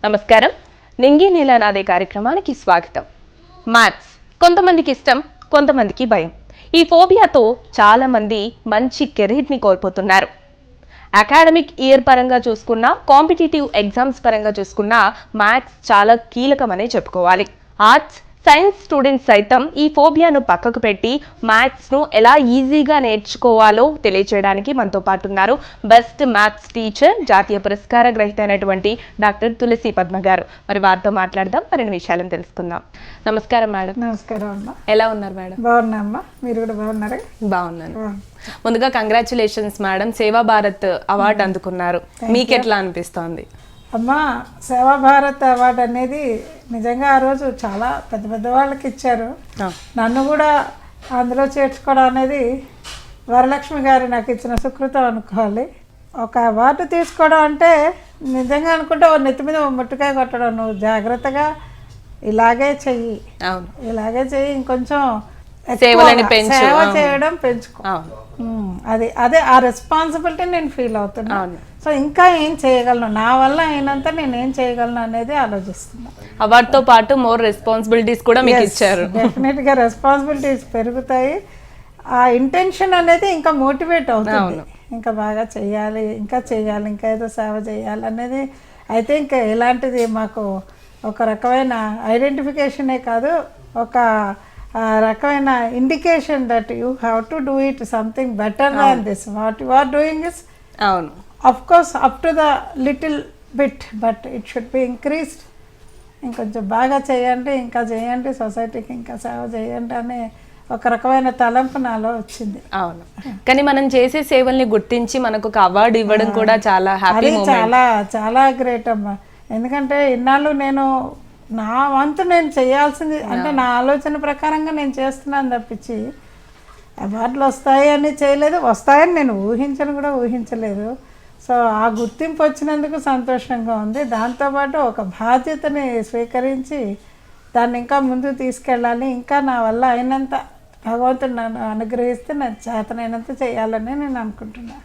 నమస్కారం. నింగి నీల నాదే కార్యక్రమానికి స్వాగతం. మ్యాథ్స్ కొంతమందికి ఇష్టం, కొంతమందికి భయం. ఈ ఫోబియాతో చాలా మంది మంచి కెరీర్ని కోల్పోతున్నారు. అకాడమిక్ ఇయర్ పరంగా చూసుకున్నా, కాంపిటేటివ్ ఎగ్జామ్స్ పరంగా చూసుకున్నా మ్యాథ్స్ చాలా కీలకమనే చెప్పుకోవాలి. ఆర్ట్స్, సైన్స్ స్టూడెంట్స్ సైతం ఈ ఫోబియాను పక్కకు పెట్టి మ్యాథ్స్ను ఎలా ఈజీగా నేర్చుకోవాలో తెలియచేయడానికి మనతో పాటు ఉన్నారు బెస్ట్ మ్యాథ్స్ టీచర్, జాతీయ పురస్కార గ్రహీత అయినటువంటి డాక్టర్ తులసి పద్మ గారు. మరి వారితో మాట్లాడదాం, మరిన్ని విషయాలను తెలుసుకుందాం. నమస్కారం మేడం. నమస్కారం అమ్మా. ఎలా ఉన్నారు మేడం? బాగున్నా అమ్మా, మీరు కూడా బాగున్నారా? బాగున్నాను. ముందుగా కంగ్రాచులేషన్స్ మేడం, సేవా భారత్ అవార్డు అందుకున్నారు. మీకు ఎట్లా అనిపిస్తోంది? అమ్మా, సేవా భారత్ అవార్డు అనేది నిజంగా ఆ రోజు చాలా పెద్ద పెద్ద వాళ్ళకి ఇచ్చారు. నన్ను కూడా అందులో చేర్చుకోవడం అనేది వరలక్ష్మి గారు నాకు ఇచ్చిన సుకృతం అనుకోవాలి. ఒక అవార్డు తీసుకోవడం అంటే నిజంగా అనుకుంటే ఓ నెత్తి మీద ముట్టుకాయ కొట్టడం. నువ్వు జాగ్రత్తగా ఇలాగే చెయ్యి, ఇలాగే చెయ్యి, ఇంకొంచెం సేవ చేయడం పెంచుకో. అది అదే ఆ రెస్పాన్సిబిలిటీ నేను ఫీల్ అవుతున్నాను. సో ఇంకా ఏం చేయగలను, నా వల్ల అయినంత నేను ఏం చేయగలను అనేది ఆలోచిస్తున్నా. అవార్డుతో పాటు మోర్ రెస్పాన్సిబిలిటీస్ కూడా మీకు ఇచ్చారు. డెఫినెట్గా రెస్పాన్సిబిలిటీస్ పెరుగుతాయి. ఆ ఇంటెన్షన్ అనేది ఇంకా మోటివేట్ అవుతుంది. ఇంకా బాగా చెయ్యాలి, ఇంకా చెయ్యాలి, ఇంకా ఏదో సేవ చేయాలి అనేది. అయితే ఇంకా ఎలాంటిది మాకు ఒక రకమైన ఐడెంటిఫికేషనే కాదు, ఒక రకమైన indication that you have to do it something better than this. What you are doing is అవును, of course up to the little bit, but it should be increased. ఇంకొంచెం బాగా చేయండి, ఇంకా చేయండి, సొసైటీకి ఇంకా సేవ చేయండి అనే ఒక రకమైన తలంపు నాలో వచ్చింది. అవును, కానీ మనం చేసే సేవల్ని గుర్తించి మనకు ఒక అవార్డు ఇవ్వడం కూడా చాలా హ్యాపీ మూమెంట్. చాలా చాలా గ్రేట్ అమ్మా. ఎందుకంటే ఇన్నాళ్ళు నేను నా వంతు నేను చేయాల్సింది అంటే నా ఆలోచన ప్రకారంగా నేను చేస్తున్నాను తప్పించి అవార్డులు వస్తాయని చేయలేదు, వస్తాయని నేను ఊహించలేదు. సో ఆ గుర్తింపు వచ్చినందుకు సంతోషంగా ఉంది. దాంతోపాటు ఒక బాధ్యతని స్వీకరించి దాన్ని ఇంకా ముందుకు తీసుకెళ్ళాలి, ఇంకా నా వల్ల అయినంత భగవంతుడు నన్ను అనుగ్రహిస్తే నాకు చేతనైనంత చేయాలని నేను అనుకుంటున్నాను.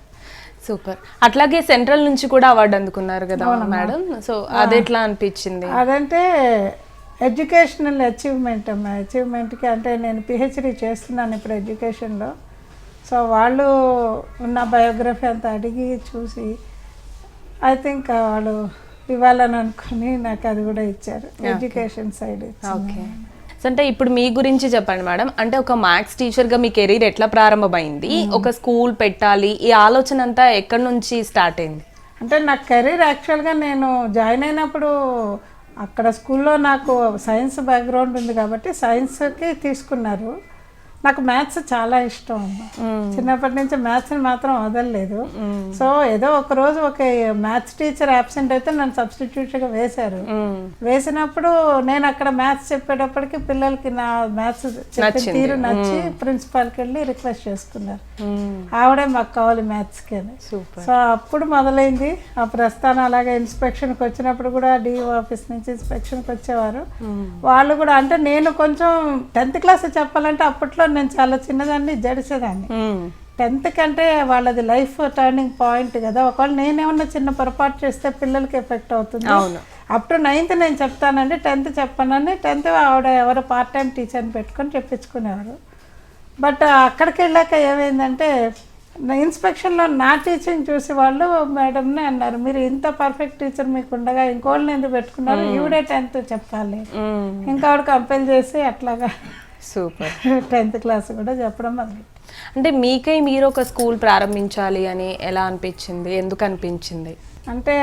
సూపర్. అట్లాగే సెంట్రల్ నుంచి కూడా అవార్డు అందుకున్నారు కదా మేడం, సో అది ఎట్లా అనిపించింది? అదంటే ఎడ్యుకేషనల్ అచీవ్మెంట్ అమ్మా. అచీవ్మెంట్కి అంటే నేను పిహెచ్డి చేస్తున్నాను ఇప్పుడు ఎడ్యుకేషన్లో. సో వాళ్ళు ఉన్న బయోగ్రఫీ అంతా అడిగి చూసి ఐ థింక్ వాళ్ళు ఇవ్వాలని అనుకుని నాకు అది కూడా ఇచ్చారు, ఎడ్యుకేషన్ సైడ్. ఓకే, అంటే ఇప్పుడు మీ గురించి చెప్పండి మేడం. అంటే ఒక మ్యాథ్స్ టీచర్గా మీ కెరీర్ ఎట్లా ప్రారంభమైంది? ఒక స్కూల్ పెట్టాలి, ఈ ఆలోచన అంతా ఎక్కడి నుంచి స్టార్ట్ అయింది? అంటే నా కెరీర్ యాక్చువల్గా నేను జాయిన్ అయినప్పుడు అక్కడ స్కూల్లో నాకు సైన్స్ బ్యాక్గ్రౌండ్ ఉంది కాబట్టి సైన్స్కి తీసుకున్నారు. నాకు మ్యాథ్స్ చాలా ఇష్టం. చిన్నప్పటి నుంచి మ్యాథ్స్ని మాత్రం వదలలేదు. సో ఏదో ఒక రోజు ఒక మ్యాథ్స్ టీచర్ అబ్సెంట్ అయితే నన్ను సబ్స్టిట్యూట్గా వేశారు. వేసినప్పుడు నేను అక్కడ మ్యాథ్స్ చెప్పేటప్పటికి పిల్లలకి నా మ్యాథ్స్ చెప్పే తీరు నచ్చి ప్రిన్సిపాల్కి వెళ్ళి రిక్వెస్ట్ చేసుకున్నారు, ఆవిడే మాకు కావాలి మ్యాథ్స్కి అని. సో అప్పుడు మొదలైంది ఆ ప్రస్థానం. అలాగే ఇన్స్పెక్షన్కి వచ్చినప్పుడు కూడా డిఓ ఆఫీస్ నుంచి ఇన్స్పెక్షన్కి వచ్చేవారు. వాళ్ళు కూడా అంటే నేను కొంచెం 10th క్లాస్ చెప్పాలంటే అప్పట్లో నేను చాలా చిన్నదాన్ని, జడిసేదాన్ని. 10th కంటే వాళ్ళది లైఫ్ టర్నింగ్ పాయింట్ కదా. ఒకవేళ నేనేమన్నా చిన్న పొరపాటు చేస్తే పిల్లలకి ఎఫెక్ట్ అవుతుంది. అప్ టు 9th నేను చెప్తానండి, 10th చెప్పానని 10th ఆవిడ ఎవరో పార్ట్ టైం టీచర్ని పెట్టుకొని చెప్పించుకునేవారు. బట్ అక్కడికి వెళ్ళాక ఏమైందంటే ఇన్స్పెక్షన్లో నా టీచింగ్ చూసి వాళ్ళు మేడంని అన్నారు, మీరు ఇంత పర్ఫెక్ట్ టీచర్ మీకు ఉండగా ఇంకోళ్ళని ఎందుకు పెట్టుకున్నారు, ఈవిడే 10th చెప్పాలి. ఇంకా ఆవిడ కంపెల్ చేసి అట్లాగా సూపర్ 10th క్లాస్ కూడా చెప్పడం మొదలు. అంటే మీకై మీరు ఒక స్కూల్ ప్రారంభించాలి అని ఎలా అనిపించింది, ఎందుకు అనిపించింది? అంటే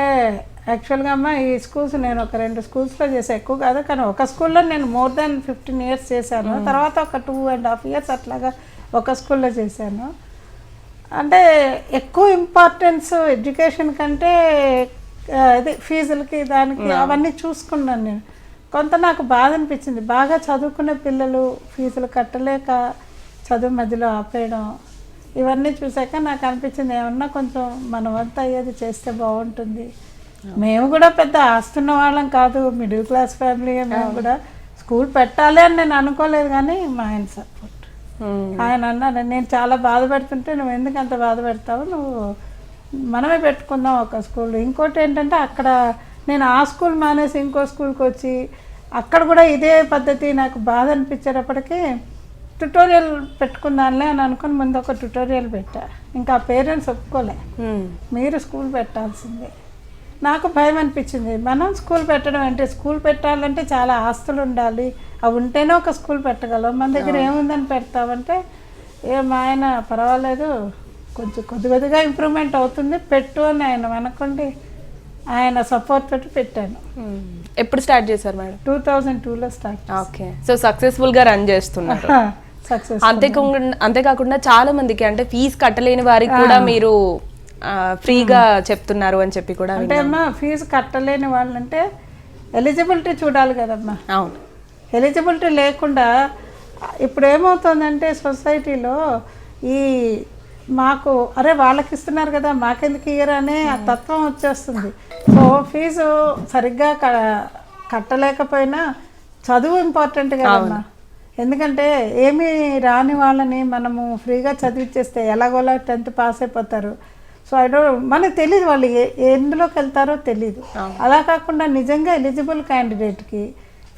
యాక్చువల్గా అమ్మ ఈ స్కూల్స్ నేను ఒక 2 స్కూల్స్లో చేసాను, ఎక్కువ కాదు. కానీ ఒక స్కూల్లో నేను మోర్ దాన్ 15 years చేశాను. తర్వాత ఒక 2.5 years అట్లాగా ఒక స్కూల్లో చేశాను. అంటే ఎక్కువ ఇంపార్టెన్స్ ఎడ్యుకేషన్ కంటే ఇది ఫీజులకి దానికి అవన్నీ చూసుకున్నాను నేను. కొంత నాకు బాధ అనిపించింది, బాగా చదువుకునే పిల్లలు ఫీజులు కట్టలేక చదువు మధ్యలో ఆపేయడం, ఇవన్నీ చూసాక నాకు అనిపించింది ఏమన్నా కొంచెం మన వంత అయ్యేది చేస్తే బాగుంటుంది. మేము కూడా పెద్ద ఆస్తున్న వాళ్ళం కాదు, మిడిల్ క్లాస్ ఫ్యామిలీ. మేము కూడా స్కూల్ పెట్టాలి అని నేను అనుకోలేదు, కానీ మా ఆయన సపోర్ట్. ఆయన అన్నాడు, నేను చాలా బాధపడుతుంటే నువ్వు ఎందుకు అంత బాధపడతావు, నువ్వు మనమే పెట్టుకుందాం ఒక స్కూల్. ఇంకోటి ఏంటంటే అక్కడ నేను ఆ స్కూల్ మానేసి ఇంకో స్కూల్కి వచ్చి అక్కడ కూడా ఇదే పద్ధతి నాకు బాధ అనిపించేటప్పటికీ ట్యుటోరియల్ పెట్టుకుందానులే అని అనుకుని ముందు ఒక ట్యుటోరియల్ పెట్టా. ఇంకా పేరెంట్స్ ఒప్పుకోలే, మీరు స్కూల్ పెట్టాల్సిందే. నాకు భయం అనిపించింది, మనం స్కూల్ పెట్టడం అంటే స్కూల్ పెట్టాలంటే చాలా ఆస్తులు ఉండాలి, అవి ఉంటేనే ఒక స్కూల్ పెట్టగలం, మన దగ్గర ఏముందని పెడతామంటే మా ఆయన పర్వాలేదు కొంచెం కొద్దిగా ఇంప్రూవ్మెంట్ అవుతుంది పెట్టు అని ఆయన అనుకోండి ఆయన సపోర్ట్ పెట్టి పెట్టాను. ఎప్పుడు స్టార్ట్ చేశారు మేడం? 2002లో స్టార్ట్. ఓకే, సో సక్సెస్ఫుల్గా రన్ చేస్తున్నారు. సక్సెస్. అంతేకాకుండా చాలా మందికి అంటే ఫీజు కట్టలేని వారికి కూడా మీరు ఫ్రీగా చెప్తున్నారు అని చెప్పి కూడా. అంటే అమ్మా ఫీజు కట్టలేని వాళ్ళంటే ఎలిజిబిలిటీ చూడాలి కదమ్మా. అవును, ఎలిజిబిలిటీ లేకుండా ఇప్పుడు ఏమవుతుందంటే సొసైటీలో ఈ మాకు అరే వాళ్ళకి ఇస్తున్నారు కదా మాకెందుకు ఇయ్యరు అనే ఆ తత్వం వచ్చేస్తుంది. సో ఫీజు సరిగ్గా కట్టలేకపోయినా చదువు ఇంపార్టెంట్ కదమ్మా. ఎందుకంటే ఏమీ రాని వాళ్ళని మనము ఫ్రీగా చదివిచ్చేస్తే ఎలాగోలా 10th పాస్ అయిపోతారు. సో మనకు తెలియదు వాళ్ళు ఎందులోకి వెళ్తారో తెలీదు. అలా కాకుండా నిజంగా ఎలిజిబుల్ క్యాండిడేట్కి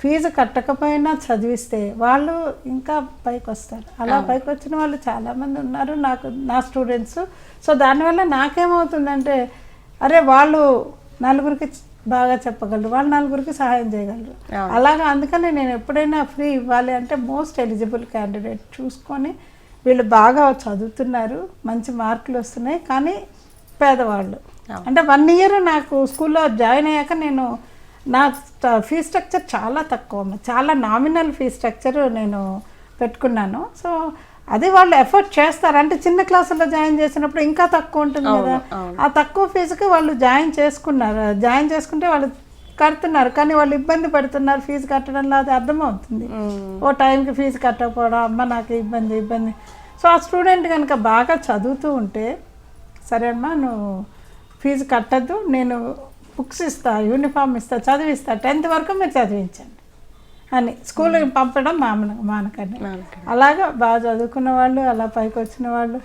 ఫీజు కట్టకపోయినా చదివిస్తే వాళ్ళు ఇంకా పైకి వస్తారు. అలా పైకి వచ్చిన వాళ్ళు చాలామంది ఉన్నారు నా స్టూడెంట్స్. సో దానివల్ల నాకేమవుతుందంటే అరే వాళ్ళు నలుగురికి బాగా చెప్పగలరు, వాళ్ళు నలుగురికి సహాయం చేయగలరు. అలాగా అందుకని నేను ఎప్పుడైనా ఫ్రీ ఇవ్వాలి అంటే మోస్ట్ ఎలిజిబుల్ క్యాండిడేట్ చూసుకొని వీళ్ళు బాగా చదువుతున్నారు, మంచి మార్కులు వస్తున్నాయి, కానీ పేదవాళ్ళు. అంటే 1 year నాకు స్కూల్లో జాయిన్ అయ్యాక నేను నా ఫీ స్ట్రక్చర్ చాలా తక్కువ, చాలా నామినల్ ఫీ స్ట్రక్చర్ నేను పెట్టుకున్నాను. సో అది వాళ్ళు ఎఫర్ట్ చేస్తారు. అంటే చిన్న క్లాసుల్లో జాయిన్ చేసినప్పుడు ఇంకా తక్కువ ఉంటుంది కదా, ఆ తక్కువ ఫీజుకి వాళ్ళు జాయిన్ చేసుకుంటే వాళ్ళు కడుతున్నారు, కానీ వాళ్ళు ఇబ్బంది పడుతున్నారు ఫీజు కట్టడంలో. అది అర్థమవుతుంది. ఓ టైంకి ఫీజు కట్టకపోవడం, అమ్మ నాకు ఇబ్బంది. సో ఆ స్టూడెంట్ కనుక బాగా చదువుతూ ఉంటే సరే అమ్మా నువ్వు ఫీజు కట్టద్దు, నేను బుక్స్ ఇస్తా, యూనిఫామ్ ఇస్తా, చదివిస్తా, 10th వరకు మీరు చదివించండి అని స్కూల్కి పంపడం మానకండి. అలాగా బాగా చదువుకున్న వాళ్ళు, అలా పైకి వచ్చిన వాళ్ళు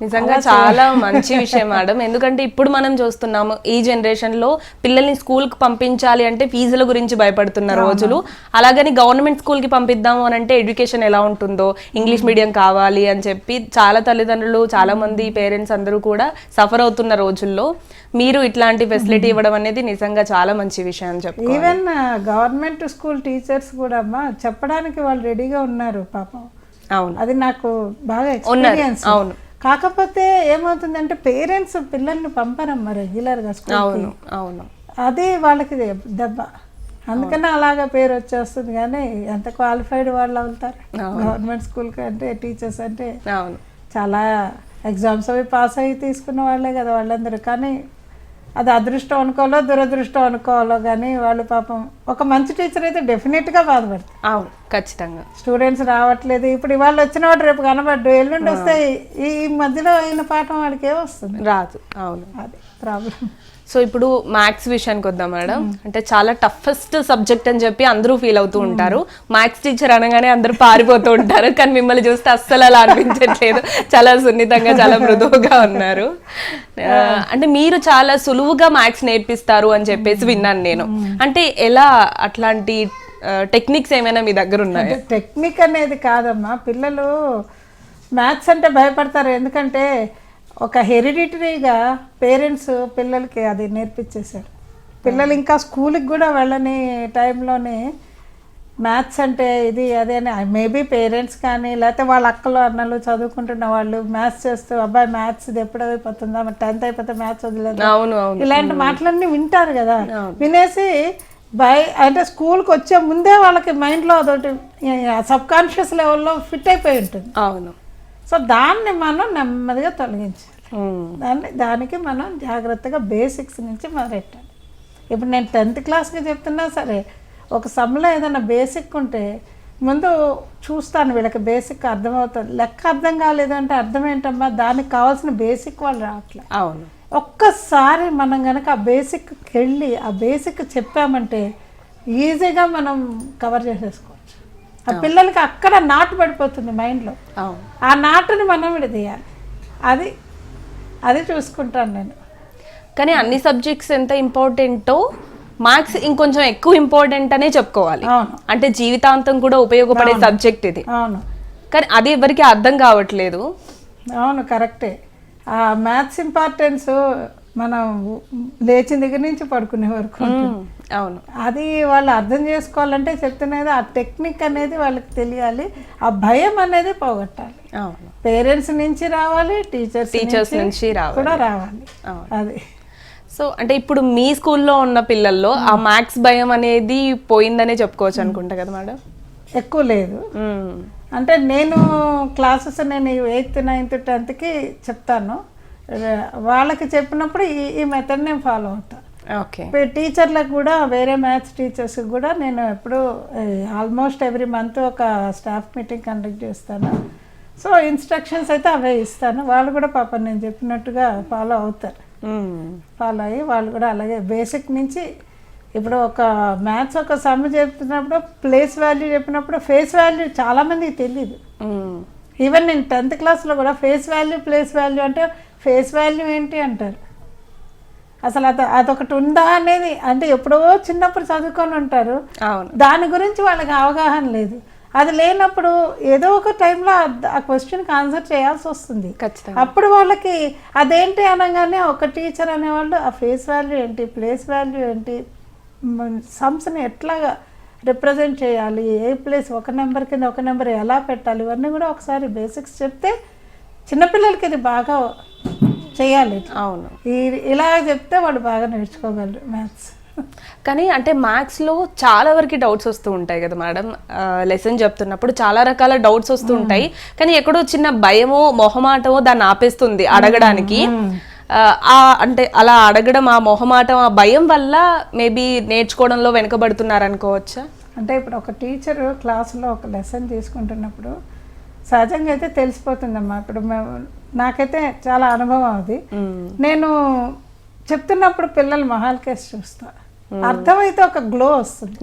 నిజంగా చాలా మంచి విషయం మేడం. ఎందుకంటే ఇప్పుడు మనం చూస్తున్నాము ఈ జనరేషన్ లో పిల్లల్ని స్కూల్ కి పంపించాలి అంటే ఫీజుల గురించి భయపడుతున్న రోజులు. అలాగని గవర్నమెంట్ స్కూల్ కి పంపిద్దాము అని అంటే ఎడ్యుకేషన్ ఎలా ఉంటుందో, ఇంగ్లీష్ మీడియం కావాలి అని చెప్పి చాలా తల్లిదండ్రులు, చాలా మంది పేరెంట్స్ అందరూ కూడా సఫర్ అవుతున్న రోజుల్లో మీరు ఇట్లాంటి ఫెసిలిటీ ఇవ్వడం అనేది నిజంగా చాలా మంచి విషయం అని చెప్పి. ఈవెన్ గవర్నమెంట్ స్కూల్ టీచర్స్ కూడా అమ్మా చెప్పడానికి వాళ్ళు రెడీగా ఉన్నారు పాపం. అవును, అది నాకు బాగా ఎక్స్పీరియన్స్. అవును, కాకపోతే ఏమవుతుందంటే పేరెంట్స్ పిల్లల్ని పంపరమ్మా రెగ్యులర్గా స్కూల్. అవును, అది వాళ్ళకి దెబ్బ. అందుకనే అలాగా పేరు వచ్చేస్తుంది. కానీ ఎంత క్వాలిఫైడ్ వాళ్ళు అవుతారు గవర్నమెంట్ స్కూల్ అంటే టీచర్స్ అంటే. అవును, చాలా ఎగ్జామ్స్ అవి పాస్ అయ్యి తీసుకున్న వాళ్ళే కదా వాళ్ళందరూ. కానీ అది అదృష్టం అనుకోవాలో దురదృష్టం అనుకోవాలో కానీ వాళ్ళు పాపం ఒక మంచి టీచర్ అయితే డెఫినెట్గా బాధపడతారు. అవును, ఖచ్చితంగా. స్టూడెంట్స్ రావట్లేదు, ఇప్పుడు ఇవాళ వచ్చిన వాడు రేపు కనబడ్డు, ఎల్లుండి వస్తే ఈ మధ్యలో అయిన పాఠం వాడికి ఏమొస్తుంది, రాదు. అవును, అది ప్రాబ్లం. సో ఇప్పుడు మ్యాథ్స్ విషయానికి వద్దాం మేడం. అంటే చాలా టఫెస్ట్ సబ్జెక్ట్ అని చెప్పి అందరూ ఫీల్ అవుతూ ఉంటారు. మ్యాథ్స్ టీచర్ అనగానే అందరూ పారిపోతూ ఉంటారు, కానీ మిమ్మల్ని చూస్తే అస్సలు అలా అనిపించట్లేదు. చాలా సున్నితంగా, చాలా మృదువుగా ఉన్నారు. అంటే మీరు చాలా సులువుగా మ్యాథ్స్ నేర్పిస్తారు అని చెప్పేసి విన్నాను నేను. అంటే ఎలా, అట్లాంటి టెక్నిక్స్ ఏమైనా మీ దగ్గర ఉన్నాయి? టెక్నిక్ అనేది కాదమ్మా, పిల్లలు మ్యాథ్స్ అంటే భయపడతారు. ఎందుకంటే ఒక హెరిడిటరీగా పేరెంట్స్ పిల్లలకి అది నేర్పించేశారు. పిల్లలు ఇంకా స్కూల్కి కూడా వెళ్ళని టైంలోనే మ్యాథ్స్ అంటే ఇది అదే అని మేబీ పేరెంట్స్ కానీ లేకపోతే వాళ్ళ అక్కలు అన్నలు చదువుకుంటున్న వాళ్ళు మ్యాథ్స్ చేస్తూ అబ్బాయి మ్యాథ్స్ ఇది ఎప్పుడు అయిపోతుందా, మరి 10th అయిపోతే మ్యాథ్స్ వదిలేదు, ఇలాంటి మాటలన్నీ వింటారు కదా. వినేసి అంటే స్కూల్కి వచ్చే ముందే వాళ్ళకి మైండ్లో అదొకటి సబ్కాన్షియస్ లెవెల్లో ఫిట్ అయిపోయి ఉంటుంది. అవును. సో దాన్ని మనం నెమ్మదిగా తొలగించాలి. దానికి మనం జాగ్రత్తగా బేసిక్స్ నుంచి మొదలెట్టాలి. ఇప్పుడు నేను 10th క్లాస్కి చెప్తున్నా సరే ఒక సమ్లో ఏదైనా బేసిక్ ఉంటే ముందు చూస్తాను వీళ్ళకి బేసిక్ అర్థమవుతుంది. లెక్క అర్థం కాలేదంటే అర్థం ఏంటమ్మా, దానికి కావాల్సిన బేసిక్ వాళ్ళు రావట్లేదు. అవును, ఒక్కసారి మనం కనుక ఆ బేసిక్కి వెళ్ళి ఆ బేసిక్ చెప్పామంటే ఈజీగా మనం కవర్ చేసేసుకోవచ్చు. ఆ పిల్లలకి అక్కడ నాటు పడిపోతుంది మైండ్లో. ఆ నాటుని మనం విడదీయాలి. అది చూసుకుంటాను నేను. కానీ అన్ని సబ్జెక్ట్స్ ఎంత ఇంపార్టెంటో మార్క్స్ ఇంకొంచెం ఎక్కువ ఇంపార్టెంట్ అనే చెప్పుకోవాలి. అవును. అంటే జీవితాంతం కూడా ఉపయోగపడే సబ్జెక్ట్ ఇది. అవును. కానీ అది ఎవరికి అర్థం కావట్లేదు. అవును, కరెక్టే. ఆ మ్యాథ్స్ ఇంపార్టెన్స్ మనం లేచిన దగ్గర నుంచి పడుకునే వరకు ఉంటుంది. అవును. అది వాళ్ళు అర్థం చేసుకోవాలంటే చెప్తున్నది ఆ టెక్నిక్ అనేది వాళ్ళకి తెలియాలి, ఆ భయం అనేది పోగొట్టాలి. అవును. పేరెంట్స్ నుంచి రావాలి, టీచర్స్ నుంచి కూడా రావాలి. అది సో అంటే ఇప్పుడు మీ స్కూల్లో ఉన్న పిల్లల్లో ఆ మ్యాథ్స్ భయం అనేది పోయిందనే చెప్పుకోవచ్చు అనుకుంటా కదా మేడం? ఎక్కువ లేదు. అంటే నేను క్లాసెస్ నేను 8th 9th 10th చెప్తాను, వాళ్ళకి చెప్పినప్పుడు ఈ మెథడ్ నేను ఫాలో అవుతాను. ఓకే. టీచర్లకు కూడా వేరే మ్యాథ్స్ టీచర్స్కి కూడా నేను ఎప్పుడు ఆల్మోస్ట్ ఎవ్రీ మంత్ ఒక స్టాఫ్ మీటింగ్ కండక్ట్ చేస్తాను. సో ఇన్స్ట్రక్షన్స్ అయితే అవే ఇస్తాను, వాళ్ళు కూడా పాపం నేను చెప్పినట్టుగా ఫాలో అవుతారు. ఫాలో అయ్యి వాళ్ళు కూడా అలాగే బేసిక్ నుంచి ఇప్పుడు ఒక మ్యాథ్స్ ఒక సమ్ చెప్తున్నప్పుడు ప్లేస్ వాల్యూ చెప్పినప్పుడు ఫేస్ వాల్యూ చాలామందికి తెలియదు. ఈవెన్ నేను 10th క్లాస్లో కూడా ఫేస్ వాల్యూ ప్లేస్ వాల్యూ అంటే ఫేస్ వాల్యూ ఏంటి అంటారు. అసలు అదొకటి ఉందా అనేది, అంటే ఎప్పుడో చిన్నప్పుడు చదువుకొని ఉంటారు, దాని గురించి వాళ్ళకి అవగాహన లేదు. అది లేనప్పుడు ఏదో ఒక టైంలో ఆ క్వశ్చన్కి ఆన్సర్ చేయాల్సి వస్తుంది. అప్పుడు వాళ్ళకి అదేంటి అనగానే ఒక టీచర్ అనేవాళ్ళు ఆ ఫేస్ వాల్యూ ఏంటి, ప్లేస్ వాల్యూ ఏంటి, సమ్స్ని ఎట్లాగా రిప్రజెంట్ చేయాలి, ఏ ప్లేస్ ఒక నెంబర్ కింద ఒక నెంబర్ ఎలా పెట్టాలి, ఇవన్నీ కూడా ఒకసారి బేసిక్స్ చెప్తే చిన్నపిల్లలకి ఇది బాగా చేయాలి. అవును. ఇలా చెప్తే వాళ్ళు బాగా నేర్చుకోగలరు మ్యాథ్స్. కానీ అంటే మ్యాథ్స్లో చాలా వరకు డౌట్స్ వస్తూ ఉంటాయి కదా మేడం, లెసన్ చెప్తున్నప్పుడు చాలా రకాల డౌట్స్ వస్తూ ఉంటాయి, కానీ ఎక్కడో చిన్న భయమో మొహమాటమో దాన్ని ఆపేస్తుంది అడగడానికి. అంటే అలా అడగడం, ఆ మొహమాటం, ఆ భయం వల్ల మేబీ నేర్చుకోవడంలో వెనుకబడుతున్నారు అనుకోవచ్చా? అంటే ఇప్పుడు ఒక టీచరు క్లాసులో ఒక లెసన్ తీసుకుంటున్నప్పుడు సహజంగా అయితే తెలిసిపోతుందమ్మా. ఇప్పుడు నాకైతే చాలా అనుభవం అది. నేను చెప్తున్నప్పుడు పిల్లలు మొహాలకేసి చూస్తా, అర్థమైతే ఒక గ్లో వస్తుంది.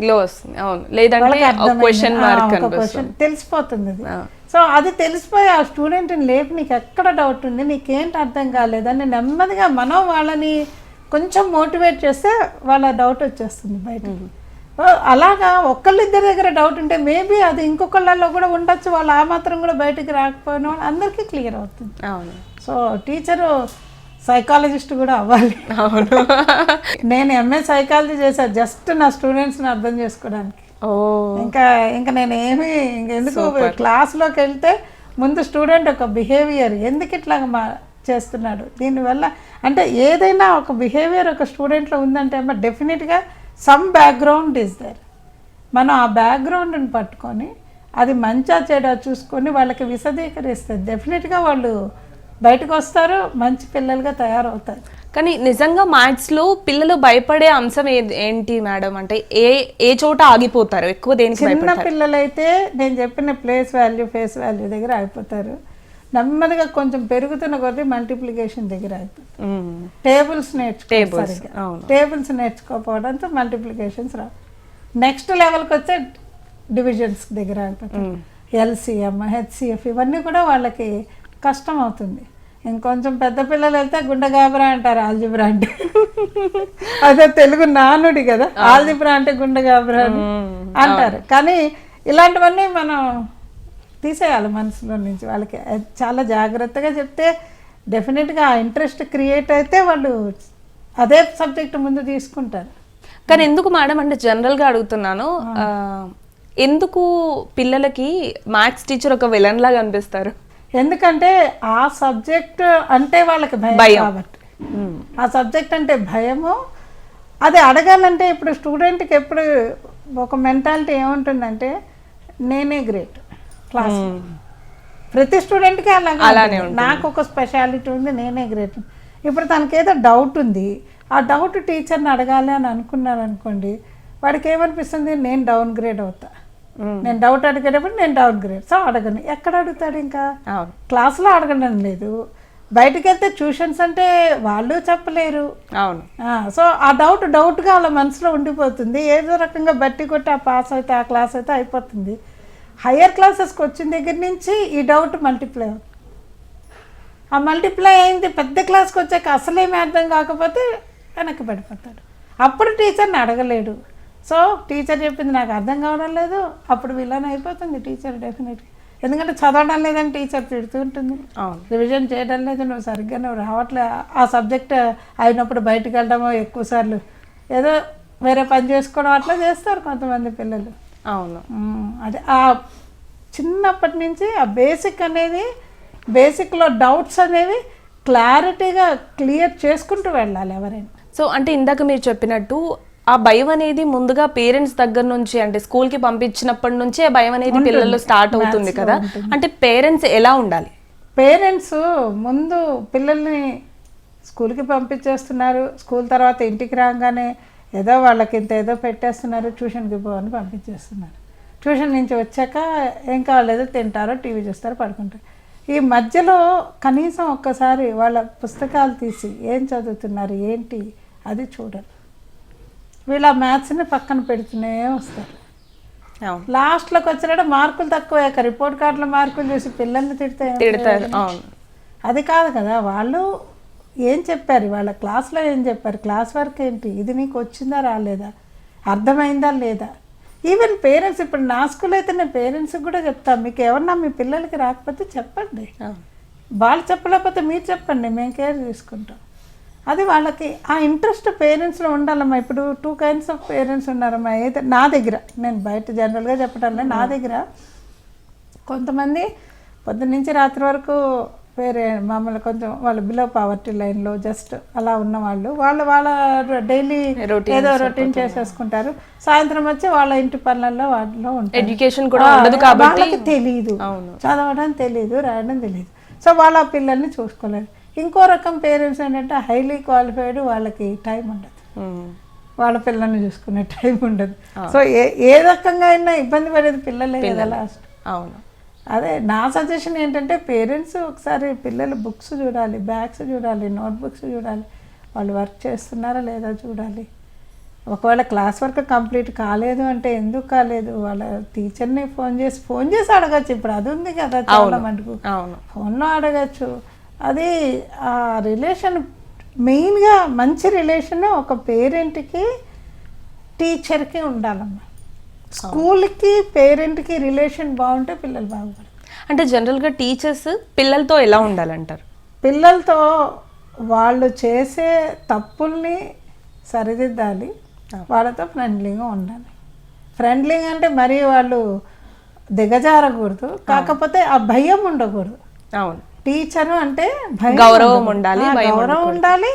అవును. లేదంటే క్వశ్చన్ తెలిసిపోతుంది అది. సో అది తెలిసిపోయి ఆ స్టూడెంట్ని లేపి నీకు ఎక్కడ డౌట్ ఉంది, నీకేంటి అర్థం కాలేదని నెమ్మదిగా మనం వాళ్ళని కొంచెం మోటివేట్ చేస్తే వాళ్ళ డౌట్ వచ్చేస్తుంది బయటకి. అలాగా ఒక్కళ్ళిద్దరి దగ్గర డౌట్ ఉంటే మేబీ అది ఇంకొకళ్ళలో కూడా ఉండొచ్చు, వాళ్ళు ఆ మాత్రం కూడా బయటకు రాకపోయిన వాళ్ళు అందరికీ క్లియర్ అవుతుంది. అవును. సో టీచరు సైకాలజిస్ట్ కూడా అవ్వాలి. అవును. నేను ఎంఏ సైకాలజీ చేశాను జస్ట్ నా స్టూడెంట్స్ని అర్థం చేసుకోవడానికి. ఇంకా నేను ఎందుకు క్లాస్లోకి వెళ్తే ముందు స్టూడెంట్ ఒక బిహేవియర్ ఎందుకు ఇట్లా చేస్తున్నాడు, దీనివల్ల అంటే ఏదైనా ఒక బిహేవియర్ ఒక స్టూడెంట్లో ఉందంటే అమ్మ డెఫినెట్గా సమ్ బ్యాక్గ్రౌండ్ ఈజ్ దేర్. మనం ఆ బ్యాక్గ్రౌండ్ని పట్టుకొని అది మంచా చెడా చూసుకొని వాళ్ళకి విశదీకరిస్తే డెఫినెట్గా వాళ్ళు బయటకు వస్తారు, మంచి పిల్లలుగా తయారవుతారు. కానీ నిజంగా మ్యాథ్స్లో పిల్లలు భయపడే అంశం ఏంటి మేడం? అంటే ఏ చోట ఆగిపోతారు ఎక్కువ? దేనికి? చిన్న పిల్లలైతే నేను చెప్పిన ప్లేస్ వాల్యూ ఫేస్ వాల్యూ దగ్గర ఆగిపోతారు. నెమ్మదిగా కొంచెం పెరుగుతున్న కొద్దీ మల్టిప్లికేషన్ దగ్గర అయిపోతారు. టేబుల్స్ నేర్చుకోకపోవడంతో మల్టిప్లికేషన్స్ రావు. నెక్స్ట్ లెవెల్కి వచ్చే డివిజన్స్ దగ్గర అయిపోతారు. ఎల్సిఎం, హెచ్సిఎఫ్ ఇవన్నీ కూడా వాళ్ళకి కష్టం అవుతుంది. ఇంకొంచెం పెద్ద పిల్లలు వెళ్తే గుండెగాబరా అంటారు ఆల్జిబ్రా అంటే. అదే తెలుగు నానుడి కదా, ఆల్జిబ్రా అంటే గుండెగాబరా అని అంటారు. కానీ ఇలాంటివన్నీ మనం తీసేయాలి మనసులో నుంచి. వాళ్ళకి చాలా జాగ్రత్తగా చెప్తే డెఫినెట్గా ఆ ఇంట్రెస్ట్ క్రియేట్ అయితే వాళ్ళు అదే సబ్జెక్ట్ ముందు తీసుకుంటారు. కానీ ఎందుకు మేడం అంటే జనరల్గా అడుగుతున్నాను, ఎందుకు పిల్లలకి మ్యాథ్స్ టీచర్ ఒక విలన్ లాగా అనిపిస్తారు? ఎందుకంటే ఆ సబ్జెక్ట్ అంటే వాళ్ళకి భయం కాబట్టి, ఆ సబ్జెక్ట్ అంటే భయము. అది అడగాలంటే ఇప్పుడు స్టూడెంట్కి ఎప్పుడు ఒక మెంటాలిటీ ఏముంటుందంటే నేనే గ్రేట్ క్లాస్. ప్రతి స్టూడెంట్కి అలానే నాకు ఒక స్పెషాలిటీ ఉంది, నేనే గ్రేట్. ఇప్పుడు తనకేదో డౌట్ ఉంది, ఆ డౌట్ టీచర్ని అడగాలి అని అనుకున్నారు అనుకోండి, వాడికి ఏమనిపిస్తుంది, నేను డౌన్ గ్రేడ్ అవుతా, నేను డౌట్ అడిగేటప్పుడు నేను డౌన్ గ్రేడ్, సో అడగను. ఎక్కడ అడుగుతాడు? ఇంకా క్లాస్లో అడగడం లేదు, బయటకు వెళ్తే ట్యూషన్స్ అంటే వాళ్ళు చెప్పలేరు. అవును. సో ఆ డౌట్గా వాళ్ళ మనసులో ఉండిపోతుంది. ఏదో రకంగా బట్టి కొట్టి ఆ పాస్ అయితే ఆ క్లాస్ అయితే అయిపోతుంది. హయ్యర్ క్లాసెస్కి వచ్చిన దగ్గర నుంచి ఈ డౌట్ మల్టిప్లై అవుతుంది. ఆ మల్టిప్లై అయింది పెద్ద క్లాస్కి వచ్చాక అసలేమీ అర్థం కాకపోతే వెనక్కి పడిపోతాడు. అప్పుడు టీచర్ని అడగలేడు. సో టీచర్ చెప్పింది నాకు అర్థం కావడం లేదు, అప్పుడు విలన్ అయిపోతుంది టీచర్ డెఫినెట్గా. ఎందుకంటే చదవడం లేదని టీచర్ తిడుతూ ఉంటుంది, రివిజన్ చేయడం లేదు, నువ్వు రావట్లే, ఆ సబ్జెక్ట్ అయినప్పుడు బయటకు వెళ్ళడమో ఎక్కువసార్లు ఏదో వేరే పని చేసుకోవడం అట్లా చేస్తారు కొంతమంది పిల్లలు. అవును, అదే ఆ చిన్నప్పటి నుంచి ఆ బేసిక్ అనేది, బేసిక్లో డౌట్స్ అనేవి క్లారిటీగా క్లియర్ చేసుకుంటూ వెళ్ళాలి ఎవరైనా. సో అంటే ఇందాక మీరు చెప్పినట్టు ఆ భయం అనేది ముందుగా పేరెంట్స్ దగ్గర నుంచి, అంటే స్కూల్కి పంపించినప్పటి నుంచే ఆ భయం అనేది పిల్లల్లో స్టార్ట్ అవుతుంది కదా. అంటే పేరెంట్స్ ఎలా ఉండాలి? పేరెంట్స్ ముందు పిల్లల్ని స్కూల్కి పంపించేస్తున్నారు, స్కూల్ తర్వాత ఇంటికి రాగానే ఏదో వాళ్ళకి ఇంత ఏదో పెట్టేస్తున్నారు, ట్యూషన్కి పోవని పంపించేస్తున్నారు. ట్యూషన్ నుంచి వచ్చాక ఏం కావాలి, ఏదో తింటారో టీవీ చూస్తారో పడుకుంటారు. ఈ మధ్యలో కనీసం ఒక్కసారి వాళ్ళ పుస్తకాలు తీసి ఏం చదువుతున్నారు ఏంటి అది చూడరు. వీళ్ళ మ్యాథ్స్ని పక్కన పెడుతూనే వస్తారు. లాస్ట్లోకి వచ్చినట్టు మార్కులు తక్కువ, రిపోర్ట్ కార్డులో మార్కులు చూసి పిల్లల్ని తిడతారు. అది కాదు కదా, వాళ్ళు ఏం చెప్పారు, వాళ్ళ క్లాస్లో ఏం చెప్పారు, క్లాస్ వర్క్ ఏంటి, ఇది నీకు వచ్చిందా రాలేదా, అర్థమైందా లేదా. ఈవెన్ పేరెంట్స్, ఇప్పుడు నా స్కూల్ అయితే నేను పేరెంట్స్కి కూడా చెప్తాను, మీకు ఏమన్నా మీ పిల్లలకి రాకపోతే చెప్పండి, వాళ్ళు చెప్పలేకపోతే మీరు చెప్పండి, మేము కేర్ తీసుకుంటాం. అది వాళ్ళకి ఆ ఇంట్రెస్ట్ పేరెంట్స్లో ఉండాలమ్మా. ఇప్పుడు 2 kinds ఆఫ్ పేరెంట్స్ ఉన్నారమ్మా. అయితే నా దగ్గర, నేను బయట జనరల్గా చెప్పటం నా దగ్గర కొంతమంది పొద్దున్న నుంచి రాత్రి వరకు వేరే మామూలు కొంచెం వాళ్ళు బిలో పావర్టీ లైన్లో జస్ట్ అలా ఉన్నవాళ్ళు, వాళ్ళ డైలీ ఏదో రొటీన్ చేసేసుకుంటారు. సాయంత్రం వచ్చి వాళ్ళ ఇంటి పనులలో వాటిలో ఉంటారు. ఎడ్యుకేషన్ కూడా ఉండదు కాబట్టి వాళ్ళకి తెలియదు, చదవడం తెలియదు, రాయడం తెలియదు. సో వాళ్ళ పిల్లల్ని చూసుకోలేదు. ఇంకో రకం పేరెంట్స్ ఏంటంటే హైలీ క్వాలిఫైడ్, వాళ్ళకి టైం ఉండదు, వాళ్ళ పిల్లల్ని చూసుకునే టైం ఉండదు. సో ఏ రకంగా అయినా ఇబ్బంది పడేది పిల్లలే కదా లాస్ట్. అవును, అదే నా సజెషన్ ఏంటంటే పేరెంట్స్ ఒకసారి పిల్లలు బుక్స్ చూడాలి, బ్యాగ్స్ చూడాలి, నోట్బుక్స్ చూడాలి, వాళ్ళు వర్క్ చేస్తున్నారా లేదా చూడాలి. ఒకవేళ క్లాస్ వర్క్ కంప్లీట్ కాలేదు అంటే ఎందుకు కాలేదు, వాళ్ళ టీచర్ని ఫోన్ చేసి అడగచ్చు. ఇప్పుడు అది ఉంది కదా చాలా మటుకు, ఫోన్లో అడగచ్చు. అది ఆ రిలేషన్ మెయిన్గా మంచి రిలేషన్ ఒక పేరెంట్కి టీచర్కి ఉండాలమ్మా. స్కూల్కి పేరెంట్కి రిలేషన్ బాగుంటే పిల్లలు బాగుపడతారు. అంటే జనరల్గా టీచర్స్ పిల్లలతో ఎలా ఉండాలంటారు? పిల్లలతో వాళ్ళు చేసే తప్పుల్ని సరిదిద్దాలి, వాళ్ళతో ఫ్రెండ్లీగా ఉండాలి. ఫ్రెండ్లీగా అంటే మరీ వాళ్ళు దిగజారకూడదు, కాకపోతే ఆ భయం ఉండకూడదు. అవును, టీచరు అంటే గౌరవం ఉండాలి, గౌరవం ఉండాలి.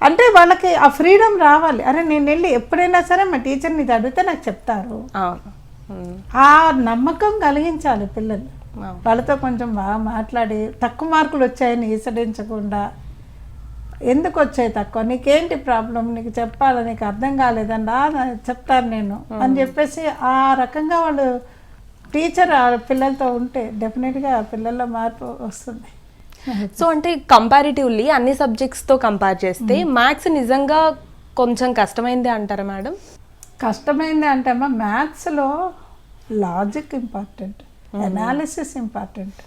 అంటే వాళ్ళకి ఆ ఫ్రీడమ్ రావాలి. అరే నేను వెళ్ళి ఎప్పుడైనా సరే మా టీచర్ని ఇది అడిగితే నాకు చెప్తారు, ఆ నమ్మకం కలిగించాలి పిల్లలు. వాళ్ళతో కొంచెం బాగా మాట్లాడి, తక్కువ మార్కులు వచ్చాయని ఈసడించకుండా, ఎందుకు వచ్చాయి తక్కువ, నీకేంటి ప్రాబ్లం, నీకు చెప్పాలి, నీకు అర్థం కాలేదండి చెప్తాను నేను అని చెప్పేసి ఆ రకంగా వాళ్ళు టీచర్ పిల్లలతో ఉంటే డెఫినెట్గా పిల్లల్లో మార్పు వస్తుంది. సో అంటే కంపారిటివ్లీ అన్ని సబ్జెక్ట్స్తో కంపేర్ చేస్తే మ్యాథ్స్ నిజంగా కొంచెం కష్టమైంది అంటారా మేడం? కష్టమైంది అంటే అమ్మా, మ్యాథ్స్లో లాజిక్ ఇంపార్టెంట్, అనాలిసిస్ ఇంపార్టెంట్.